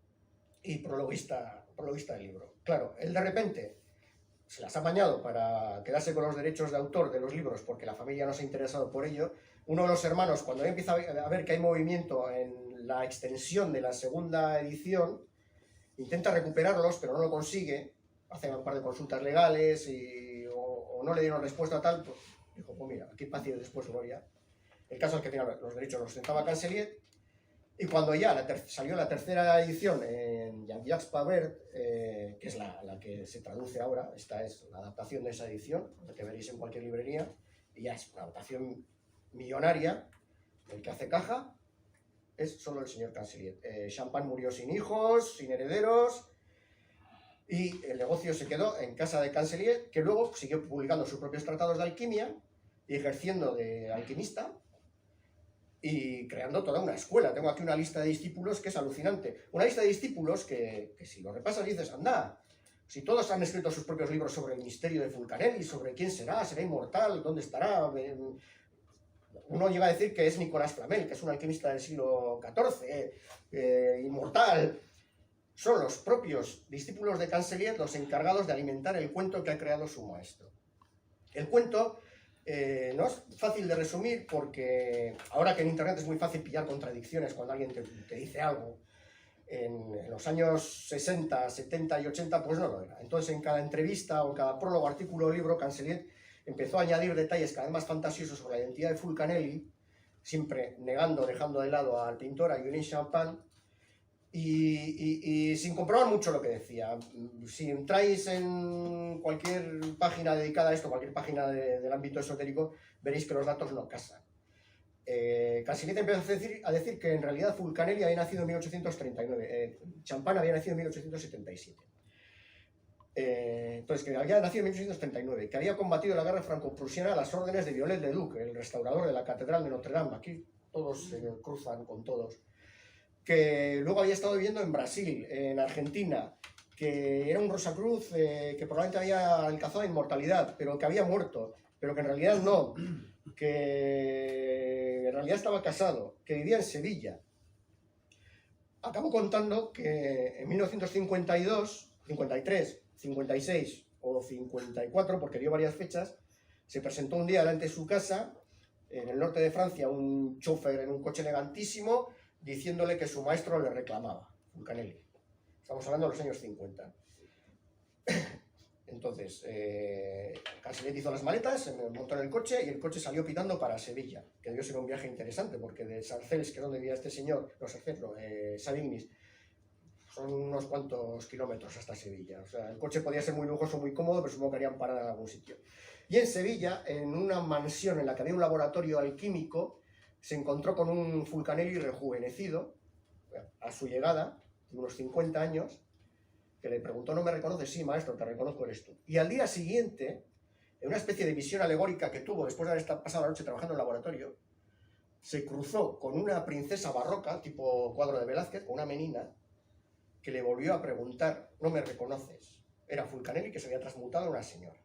y prologuista del libro. Claro, él de repente se las ha apañado para quedarse con los derechos de autor de los libros porque la familia no se ha interesado por ello. Uno de los hermanos, cuando empieza a ver que hay movimiento en la extensión de la segunda edición, intenta recuperarlos, pero no lo consigue. Hace un par de consultas legales o no le dieron respuesta a tal. Pues dijo, pues mira, aquí fácil después gloria. El caso es que al final los derechos los ostentaba Cancelliere, y cuando ya salió la tercera edición en Jean-Jacques Pavert, que es la que se traduce ahora, esta es la adaptación de esa edición, que veréis en cualquier librería, y ya es una adaptación millonaria. El que hace caja es solo el señor Cancelliere. Champagne murió sin hijos, sin herederos, y el negocio se quedó en casa de Cancelliere, que luego siguió publicando sus propios tratados de alquimia y ejerciendo de alquimista y creando toda una escuela. Tengo aquí una lista de discípulos que es alucinante. Una lista de discípulos que si lo repasas dices, anda, si todos han escrito sus propios libros sobre el misterio de Fulcanelli, sobre quién será inmortal, dónde estará. Uno llega a decir que es Nicolas Flamel, que es un alquimista del siglo XIV, inmortal. Son los propios discípulos de Cancelliere los encargados de alimentar el cuento que ha creado su maestro. El cuento no es fácil de resumir porque ahora que en internet es muy fácil pillar contradicciones cuando alguien te dice algo, en los años 60, 70 y 80 pues no lo era. Entonces en cada entrevista o en cada prólogo, artículo o libro, Cancelliere empezó a añadir detalles cada vez más fantasiosos sobre la identidad de Fulcanelli, siempre dejando de lado al pintor, a Jean-Julien Champagne, y sin comprobar mucho lo que decía. Si entráis en cualquier página dedicada a esto, cualquier página del ámbito esotérico, veréis que los datos no casan. Cancelliere empezó a decir que en realidad Fulcanelli había nacido en 1839, Champagne había nacido en 1877. Entonces, que había nacido en 1839, que había combatido la guerra franco-prusiana a las órdenes de Viollet-le-Duc, el restaurador de la Catedral de Notre Dame. Aquí todos se cruzan con todos. Que luego había estado viviendo en Brasil, en Argentina, que era un Rosacruz que probablemente había alcanzado la inmortalidad, pero que había muerto, pero que en realidad no, que en realidad estaba casado, que vivía en Sevilla. Acabo contando que en 1952, 53, 56 o 54, porque dio varias fechas, se presentó un día delante de su casa, en el norte de Francia, un chofer en un coche elegantísimo, diciéndole que su maestro le reclamaba, Fulcanelli. Estamos hablando de los años 50. Entontonces, Cancellieri hizo las maletas, se montó en el coche y el coche salió pitando para Sevilla, que debió ser un viaje interesante, porque de Sarcelles, que es donde vivía este señor, no Sarcelles, Savigny, son unos cuantos kilómetros hasta Sevilla. O sea, el coche podía ser muy lujoso, muy cómodo, pero supongo que harían parada en algún sitio. Y en Sevilla, en una mansión en la que había un laboratorio alquímico, se encontró con un Fulcanelli rejuvenecido, a su llegada, de unos 50 años, que le preguntó: ¿no me reconoces? Sí, maestro, te reconozco, eres tú. Y al día siguiente, en una especie de visión alegórica que tuvo después de haber pasado la noche trabajando en el laboratorio, se cruzó con una princesa barroca, tipo cuadro de Velázquez, con una menina, que le volvió a preguntar: ¿no me reconoces? Era Fulcanelli, que se había transmutado en una señora.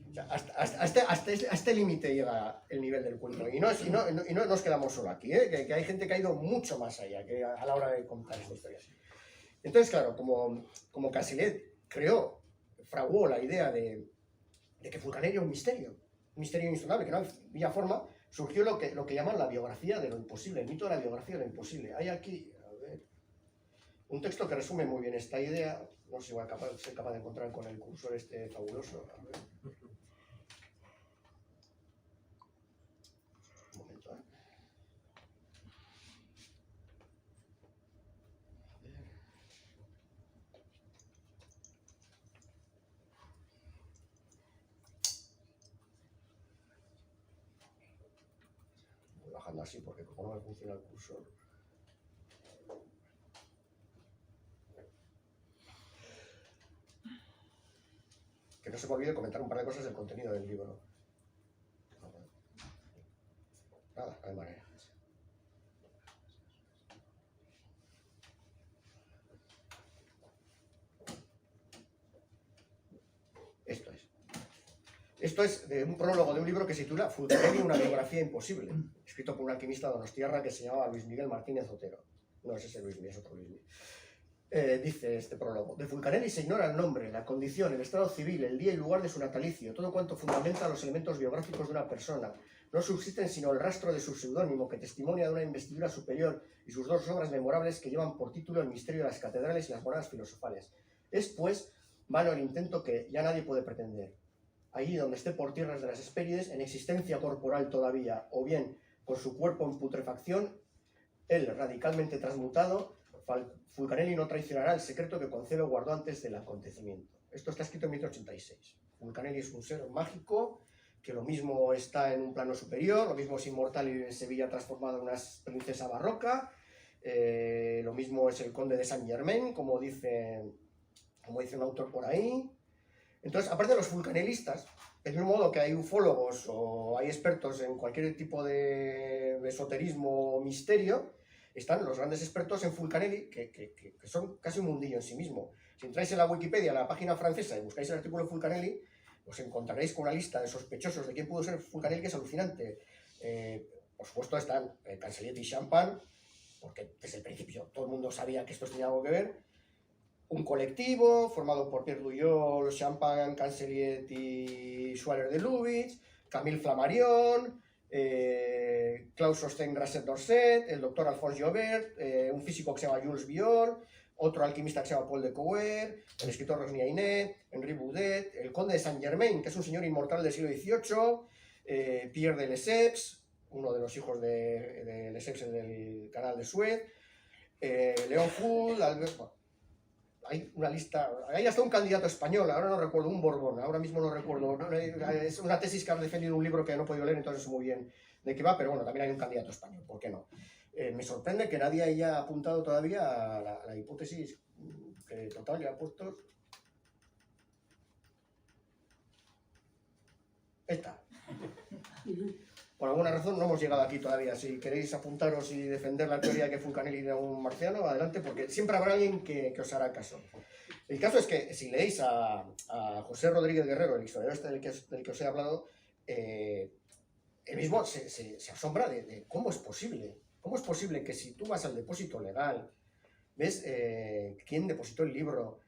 O sea, hasta este límite llega el nivel del cuento. Y no nos quedamos solo aquí, que hay gente que ha ido mucho más allá que a la hora de contar esta historia. Entonces, claro, como Cancellieri fraguó la idea de que Fulcanelli era un misterio insondable, que no había forma, surgió lo que llaman la biografía de lo imposible, el mito de la biografía de lo imposible. Hay aquí, a ver, un texto que resume muy bien esta idea. No sé si voy a ser capaz de encontrar con el cursor este fabuloso. A ver. Un momento, Voy bajando así porque como no me funciona el cursor. Que no se me olvide comentar un par de cosas del contenido del libro. Nada, no hay manera. Esto es de un prólogo de un libro que se titula Fulcanelli, una biografía imposible, escrito por un alquimista donostiarra que se llamaba Luis Miguel Martínez Otero. No es ese Luis Miguel, es otro Luis Miguel. Dice este prólogo: de Fulcanelli se ignora el nombre, la condición, el estado civil, el día y lugar de su natalicio, todo cuanto fundamenta los elementos biográficos de una persona. No subsisten sino el rastro de su seudónimo, que testimonia de una investidura superior, y sus dos obras memorables que llevan por título El misterio de las catedrales y las moradas filosofales. Es, pues, vano el intento que ya nadie puede pretender. Allí donde esté por tierras de las Hespérides, en existencia corporal todavía, o bien con su cuerpo en putrefacción, él radicalmente transmutado, Fulcanelli no traicionará el secreto que con celo guardó antes del acontecimiento. Esto está escrito en 1086. Fulcanelli es un ser mágico, que lo mismo está en un plano superior, lo mismo es inmortal y vive en Sevilla transformado en una princesa barroca, lo mismo es el conde de Saint Germain, como dice un autor por ahí. Entonces, aparte de los fulcanelistas, del mismo modo que hay ufólogos o hay expertos en cualquier tipo de esoterismo o misterio, están los grandes expertos en Fulcanelli, que son casi un mundillo en sí mismo. Si entráis en la Wikipedia, en la página francesa, y buscáis el artículo de Fulcanelli, os encontraréis con una lista de sospechosos de quién pudo ser Fulcanelli, que es alucinante. Por supuesto están Cancellieri y Champagne, porque desde el principio todo el mundo sabía que esto tenía algo que ver. Un colectivo formado por Pierre Duyol, Champagne, Cancellieri y Schwaller de Lubitsch, Camille Flammarion, Klaus Osten Grasset Dorset, el doctor Alphonse Jobert, un físico que se llama Jules Viol, otro alquimista que se llama Paul de Couer, el escritor Rosny Ainé, Henri Boudet, el conde de Saint Germain, que es un señor inmortal del siglo XVIII, Pierre de Lesseps, uno de los hijos de Lesseps del canal de Suez, Leon Full, Albert... Bueno, hay una lista, hay hasta un candidato español, ahora no recuerdo, un Borbón, ahora mismo no recuerdo, ¿no? Es una tesis que ha defendido un libro que no he podido leer, entonces muy bien de qué va, pero bueno, también hay un candidato español, ¿por qué no? Me sorprende que nadie haya apuntado todavía a la hipótesis que total ya ha puesto Esta. Por alguna razón no hemos llegado aquí todavía. Si queréis apuntaros y defender la teoría de que Fulcanelli era un marciano, adelante, porque siempre habrá alguien que os hará caso. El caso es que si leéis a José Rodríguez Guerrero, el historiador este del que os he hablado, él mismo se asombra de cómo es posible. ¿Cómo es posible que si tú vas al depósito legal, ves quién depositó el libro,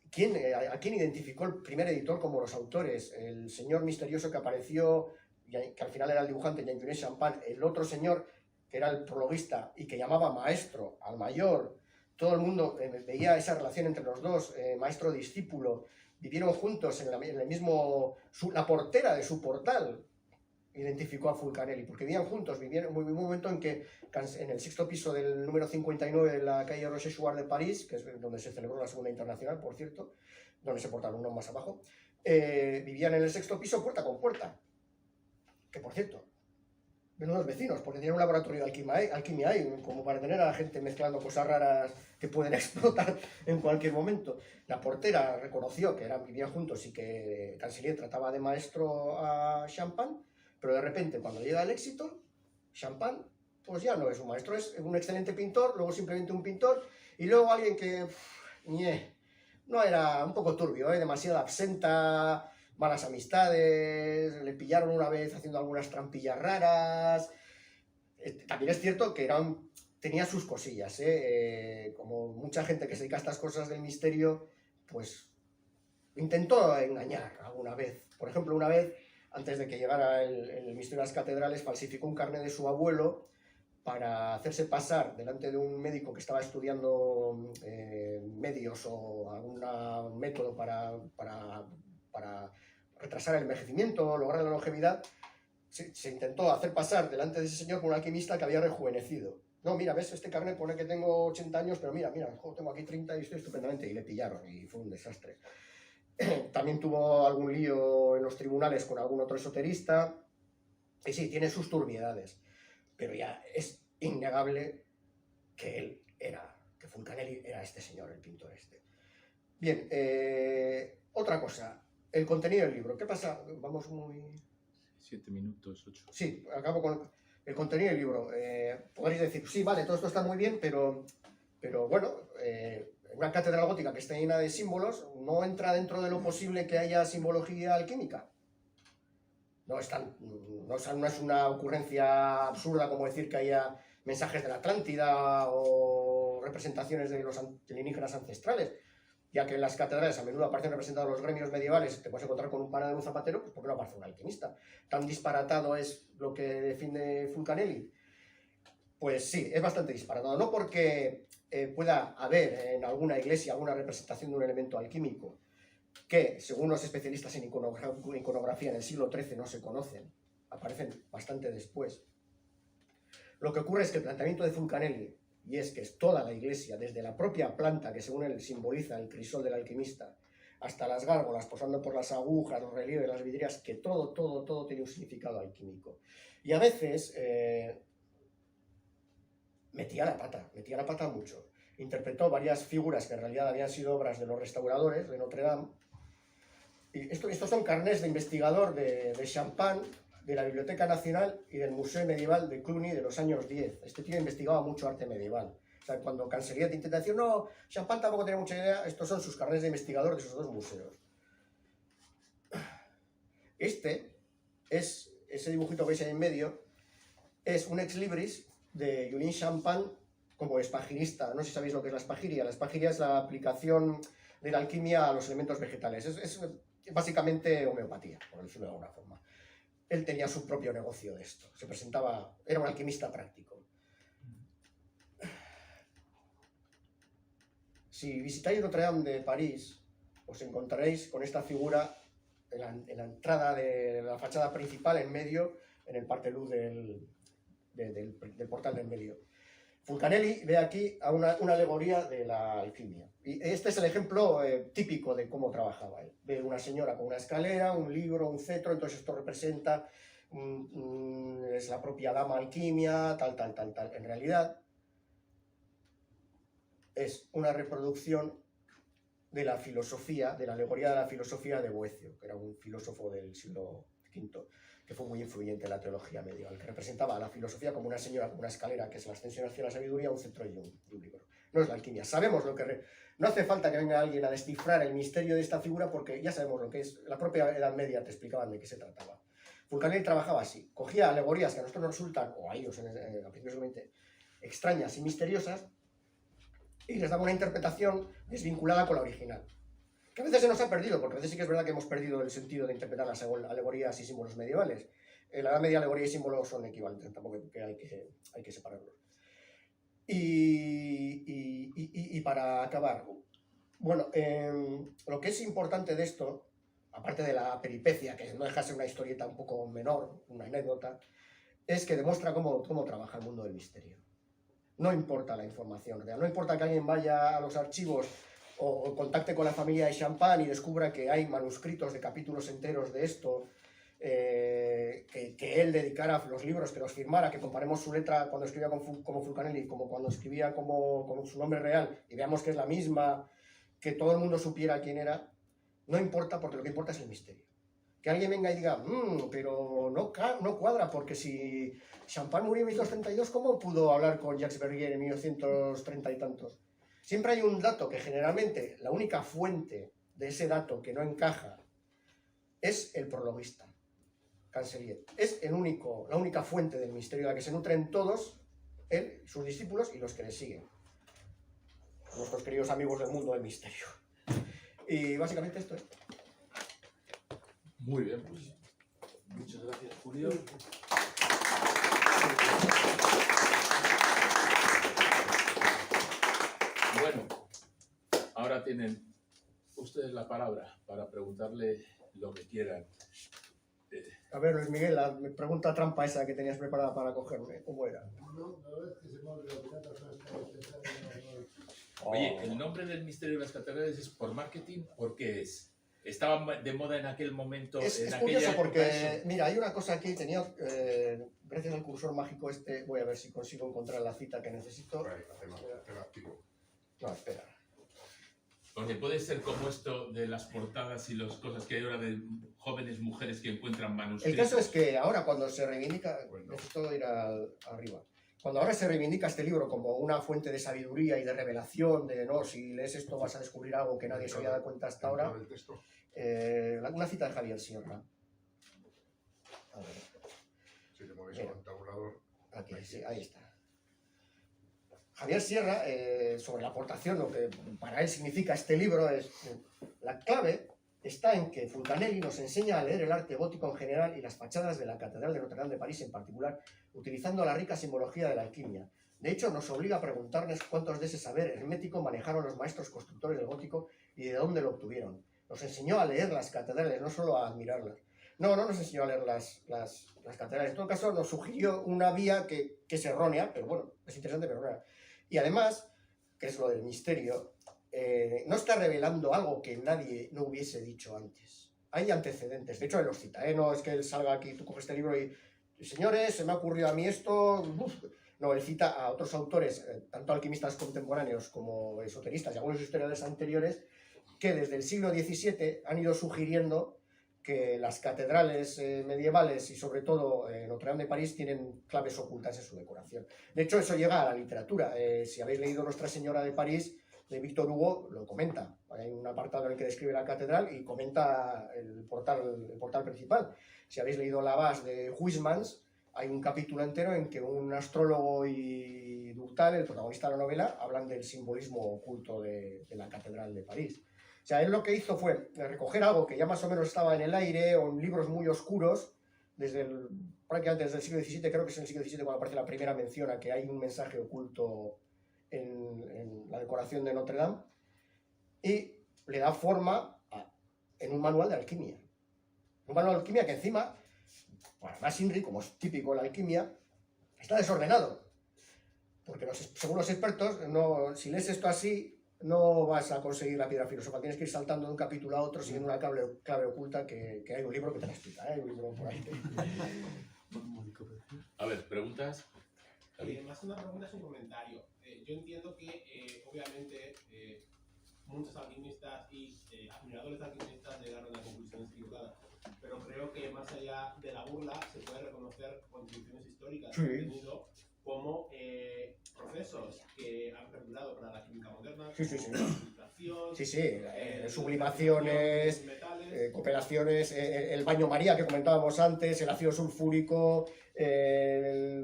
a quién identificó el primer editor como los autores, el señor misterioso que apareció, que al final era el dibujante, Jean-Jules Champagne, el otro señor que era el prologuista y que llamaba maestro al mayor, todo el mundo veía esa relación entre los dos, maestro-discípulo, vivieron juntos en el mismo, la portera de su portal identificó a Fulcanelli, porque vivían juntos, hubo un momento en que en el sexto piso del número 59 de la calle Rochechouart de París, que es donde se celebró la Segunda Internacional, por cierto, donde se portaron uno más abajo, vivían en el sexto piso puerta con puerta, que por cierto, menudos vecinos, porque tenían un laboratorio de alquimia ahí, como para tener a la gente mezclando cosas raras que pueden explotar en cualquier momento. La portera reconoció que vivían juntos y que Cancellier trataba de maestro a Champagne, pero de repente, cuando llega el éxito, Champagne, pues ya no es un maestro, es un excelente pintor, luego simplemente un pintor, y luego alguien que no era un poco turbio, demasiado absenta, malas amistades, le pillaron una vez haciendo algunas trampillas raras. También es cierto que tenía sus cosillas, como mucha gente que se dedica a estas cosas del misterio, pues intentó engañar alguna vez. Por ejemplo, una vez, antes de que llegara el misterio de las catedrales, falsificó un carnet de su abuelo para hacerse pasar delante de un médico que estaba estudiando medios o algún método para retrasar el envejecimiento o lograr la longevidad. Se intentó hacer pasar delante de ese señor por un alquimista que había rejuvenecido. No, mira, ves, este carnet pone que tengo 80 años, pero mira, tengo aquí 30 y estoy estupendamente. Y le pillaron y fue un desastre. También tuvo algún lío en los tribunales con algún otro esoterista. Y sí, tiene sus turbiedades. Pero ya es innegable que que Fulcanelli era este señor, el pintor este. Bien, otra cosa, el contenido del libro. ¿Qué pasa? Vamos muy... 7 minutos, 8. Sí, acabo con el contenido del libro. Podréis decir, sí, vale, todo esto está muy bien, pero bueno, una catedral gótica que está llena de símbolos no entra dentro de lo posible que haya simbología alquímica. No es una ocurrencia absurda como decir que haya mensajes de la Atlántida o representaciones de los alienígenas ancestrales, ya que en las catedrales a menudo aparecen representados los gremios medievales, te puedes encontrar con un panadero o un zapatero, pues ¿por qué no aparece un alquimista? ¿Tan disparatado es lo que define Fulcanelli? Pues sí, es bastante disparatado. No porque pueda haber en alguna iglesia alguna representación de un elemento alquímico, que, según los especialistas en iconografía en el siglo XIII no se conocen, aparecen bastante después. Lo que ocurre es que el planteamiento de Fulcanelli, y es que es toda la iglesia, desde la propia planta que según él simboliza el crisol del alquimista, hasta las gárgolas, pasando por las agujas, los relieves, las vidrieras, que todo tiene un significado alquímico. Y a veces metía la pata mucho. Interpretó varias figuras que en realidad habían sido obras de los restauradores de Notre Dame. Y estos son carnés de investigador de Champagne, de la Biblioteca Nacional y del Museo Medieval de Cluny de los años 10. Este tío investigaba mucho arte medieval. O sea, cuando Cancellier te intenta decir, no, Champagne tampoco tiene mucha idea, estos son sus carnés de investigador de esos dos museos. Ese dibujito que veis ahí en medio, es un ex libris de Julien Champagne como espaginista. No sé si sabéis lo que es la espagiria. La espagiria es la aplicación de la alquimia a los elementos vegetales. Es básicamente homeopatía, por decirlo de alguna forma. Él tenía su propio negocio de esto. Se presentaba, era un alquimista práctico. Si visitáis Notre Dame de París, os encontraréis con esta figura en la entrada de la fachada principal, en medio, en el parte luz del portal del medio. Fulcanelli ve aquí a una alegoría de la alquimia. Y este es el ejemplo típico de cómo trabajaba él. Ve una señora con una escalera, un libro, un cetro, entonces esto representa, es la propia dama alquimia, tal. En realidad, es una reproducción de la filosofía, de la alegoría de la filosofía de Boecio, que era un filósofo del siglo V, que fue muy influyente en la teología medieval, que representaba a la filosofía como una señora, como una escalera, que es la ascensión hacia la sabiduría, un centro y un libro. No es la alquimia. Sabemos lo que... No hace falta que venga alguien a descifrar el misterio de esta figura porque ya sabemos lo que es. La propia Edad Media te explicaban de qué se trataba. Fulcanelli trabajaba así. Cogía alegorías que a nosotros nos resultan, o a ellos a principios del 20, extrañas y misteriosas, y les daba una interpretación desvinculada con la original. Que a veces se nos ha perdido, porque a veces sí que es verdad que hemos perdido el sentido de interpretar las alegorías y símbolos medievales. En la Edad Media, alegoría y símbolo son equivalentes, tampoco hay que separarlos. Y para acabar, bueno, lo que es importante de esto, aparte de la peripecia, que no deja de ser una historieta un poco menor, una anécdota, es que demuestra cómo trabaja el mundo del misterio. No importa la información, no importa que alguien vaya a los archivos o contacte con la familia de Champagne y descubra que hay manuscritos de capítulos enteros de esto, que él dedicara los libros, que los firmara, que comparemos su letra cuando escribía como Fulcanelli como cuando escribía como su nombre real y veamos que es la misma, que todo el mundo supiera quién era, no importa, porque lo que importa es el misterio. Que alguien venga y diga, pero no cuadra, porque si Champagne murió en 1932, ¿cómo pudo hablar con Jacques Verrier en 1930 y tantos? Siempre hay un dato que generalmente la única fuente de ese dato que no encaja es el prologuista, Cancellier. Es la única fuente del misterio de la que se nutren todos, él, sus discípulos y los que le siguen. Nuestros queridos amigos del mundo del misterio. Y básicamente esto es. Muy bien, pues muchas gracias, Julio. Bueno, ahora tienen ustedes la palabra para preguntarle lo que quieran. A ver, Luis Miguel, la pregunta trampa esa que tenías preparada para cogerme, ¿cómo era? No, la verdad es que se me ha olvidado. Oye, ¿el nombre del misterio de las catedrales es por marketing? ¿Por qué es? ¿Estaba de moda en aquel momento? Es curioso porque, mira, hay una cosa aquí, gracias al cursor mágico este, voy a ver si consigo encontrar la cita que necesito. Te la activo. No, espera. Porque puede ser como esto de las portadas y las cosas que hay ahora de jóvenes mujeres que encuentran manuscritos. El caso es que ahora cuando se reivindica, necesito ir arriba, cuando ahora se reivindica este libro como una fuente de sabiduría y de revelación, de no, si lees esto vas a descubrir algo que nadie se había dado cuenta hasta ahora, una cita de Javier Sierra. A ver. Si te mueves al tabulador. Aquí, sí, ahí está. Javier Sierra, sobre la aportación, lo que para él significa este libro, es la clave está en que Fulcanelli nos enseña a leer el arte gótico en general y las fachadas de la Catedral de Notre Dame de París en particular, utilizando la rica simbología de la alquimia. De hecho, nos obliga a preguntarnos cuántos de ese saber hermético manejaron los maestros constructores del gótico y de dónde lo obtuvieron. Nos enseñó a leer las catedrales, no solo a admirarlas. No nos enseñó a leer las catedrales. En todo caso, nos sugirió una vía que es errónea, pero bueno, es interesante, pero errónea. Y además, que es lo del misterio, no está revelando algo que nadie no hubiese dicho antes. Hay antecedentes, de hecho él los cita, no es que él salga aquí, tú coges este libro y señores, se me ha ocurrido a mí esto. No, él cita a otros autores, tanto alquimistas contemporáneos como esoteristas y algunos historiadores anteriores, que desde el siglo XVII han ido sugiriendo que las catedrales medievales y sobre todo Notre Dame de París tienen claves ocultas en su decoración. De hecho, eso llega a la literatura. Si habéis leído Nuestra Señora de París, de Víctor Hugo, lo comenta. Hay un apartado en el que describe la catedral y comenta el portal principal. Si habéis leído La Base de Huysmans, hay un capítulo entero en que un astrólogo y Durtal, el protagonista de la novela, hablan del simbolismo oculto de la catedral de París. O sea, él lo que hizo fue recoger algo que ya más o menos estaba en el aire o en libros muy oscuros, prácticamente desde el siglo XVII, creo que es en el siglo XVII cuando aparece la primera mención a que hay un mensaje oculto en la decoración de Notre Dame, y le da forma en un manual de alquimia. Un manual de alquimia que encima, además INRI, como es típico de la alquimia, está desordenado. Porque según los expertos, si lees esto así, no vas a conseguir la piedra filosofal. Tienes que ir saltando de un capítulo a otro siguiendo una clave oculta que hay un libro que te la explica. Hay un libro por ahí. A ver, ¿preguntas? Más que una pregunta es un comentario. Yo entiendo que, obviamente, muchos alquimistas y admiradores alquimistas llegaron a conclusiones equivocadas. pero creo que más allá de la burla se puede reconocer contribuciones históricas Sí. que han tenido como procesos que han perdurado para la química moderna, Sí, sí, sí. como la filtración, Sí, sublimaciones, metales, cooperaciones, el baño María que comentábamos antes, el ácido sulfúrico,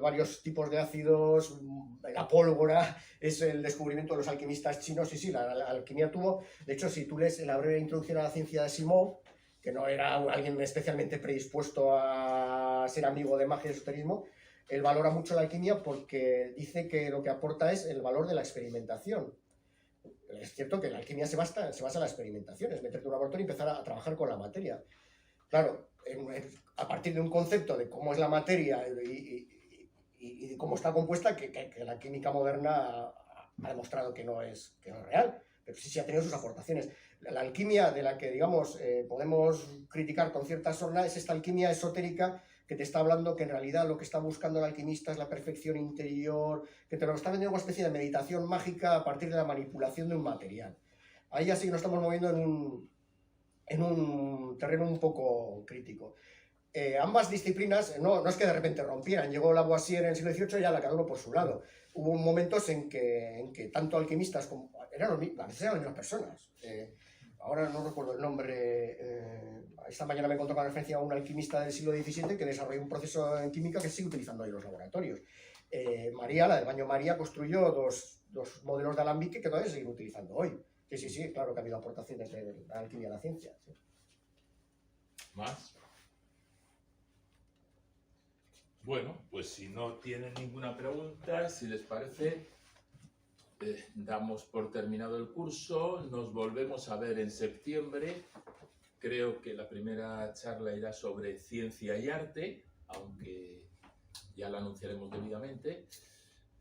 varios tipos de ácidos, la pólvora, es el descubrimiento de los alquimistas chinos. Sí, la alquimia tuvo, de hecho, si tú lees la breve introducción a la ciencia de Simón, que no era alguien especialmente predispuesto a ser amigo de magia y esoterismo, él valora mucho la alquimia porque dice que lo que aporta es el valor de la experimentación. Es cierto que la alquimia se basa en la experimentación, es meterte en un laboratorio y empezar a trabajar con la materia. Claro, a partir de un concepto de cómo es la materia y cómo está compuesta, que la química moderna ha demostrado que no es real, pero sí ha tenido sus aportaciones. La alquimia de la que, digamos, podemos criticar con cierta sorna es esta alquimia esotérica que te está hablando que en realidad lo que está buscando el alquimista es la perfección interior, que te lo está vendiendo una especie de meditación mágica a partir de la manipulación de un material. Ahí ya sí que nos estamos moviendo en un terreno un poco crítico. Ambas disciplinas no es que de repente rompieran, llegó Lavoisier en el siglo XVIII y ya la cada uno por su lado. Hubo momentos en que tanto alquimistas como... a veces eran las mismas personas. Ahora no recuerdo el nombre. Esta mañana me contó con referencia a un alquimista del siglo XVII que desarrolló un proceso en química que se sigue utilizando hoy en los laboratorios. María, la del baño María, construyó dos modelos de alambique que todavía se siguen utilizando hoy. Sí, claro que ha habido aportaciones de la alquimia a la ciencia. Sí. ¿Más? Bueno, pues si no tienen ninguna pregunta, si les parece, damos por terminado el curso, nos volvemos a ver en septiembre. Creo que la primera charla irá sobre ciencia y arte, aunque ya la anunciaremos debidamente.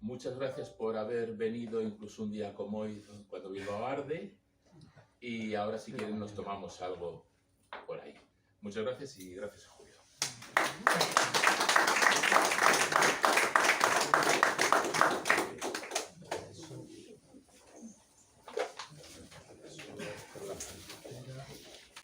Muchas gracias por haber venido incluso un día como hoy, cuando Bilbao arde. Y ahora, si quieren, nos tomamos algo por ahí. Muchas gracias y gracias a Julio.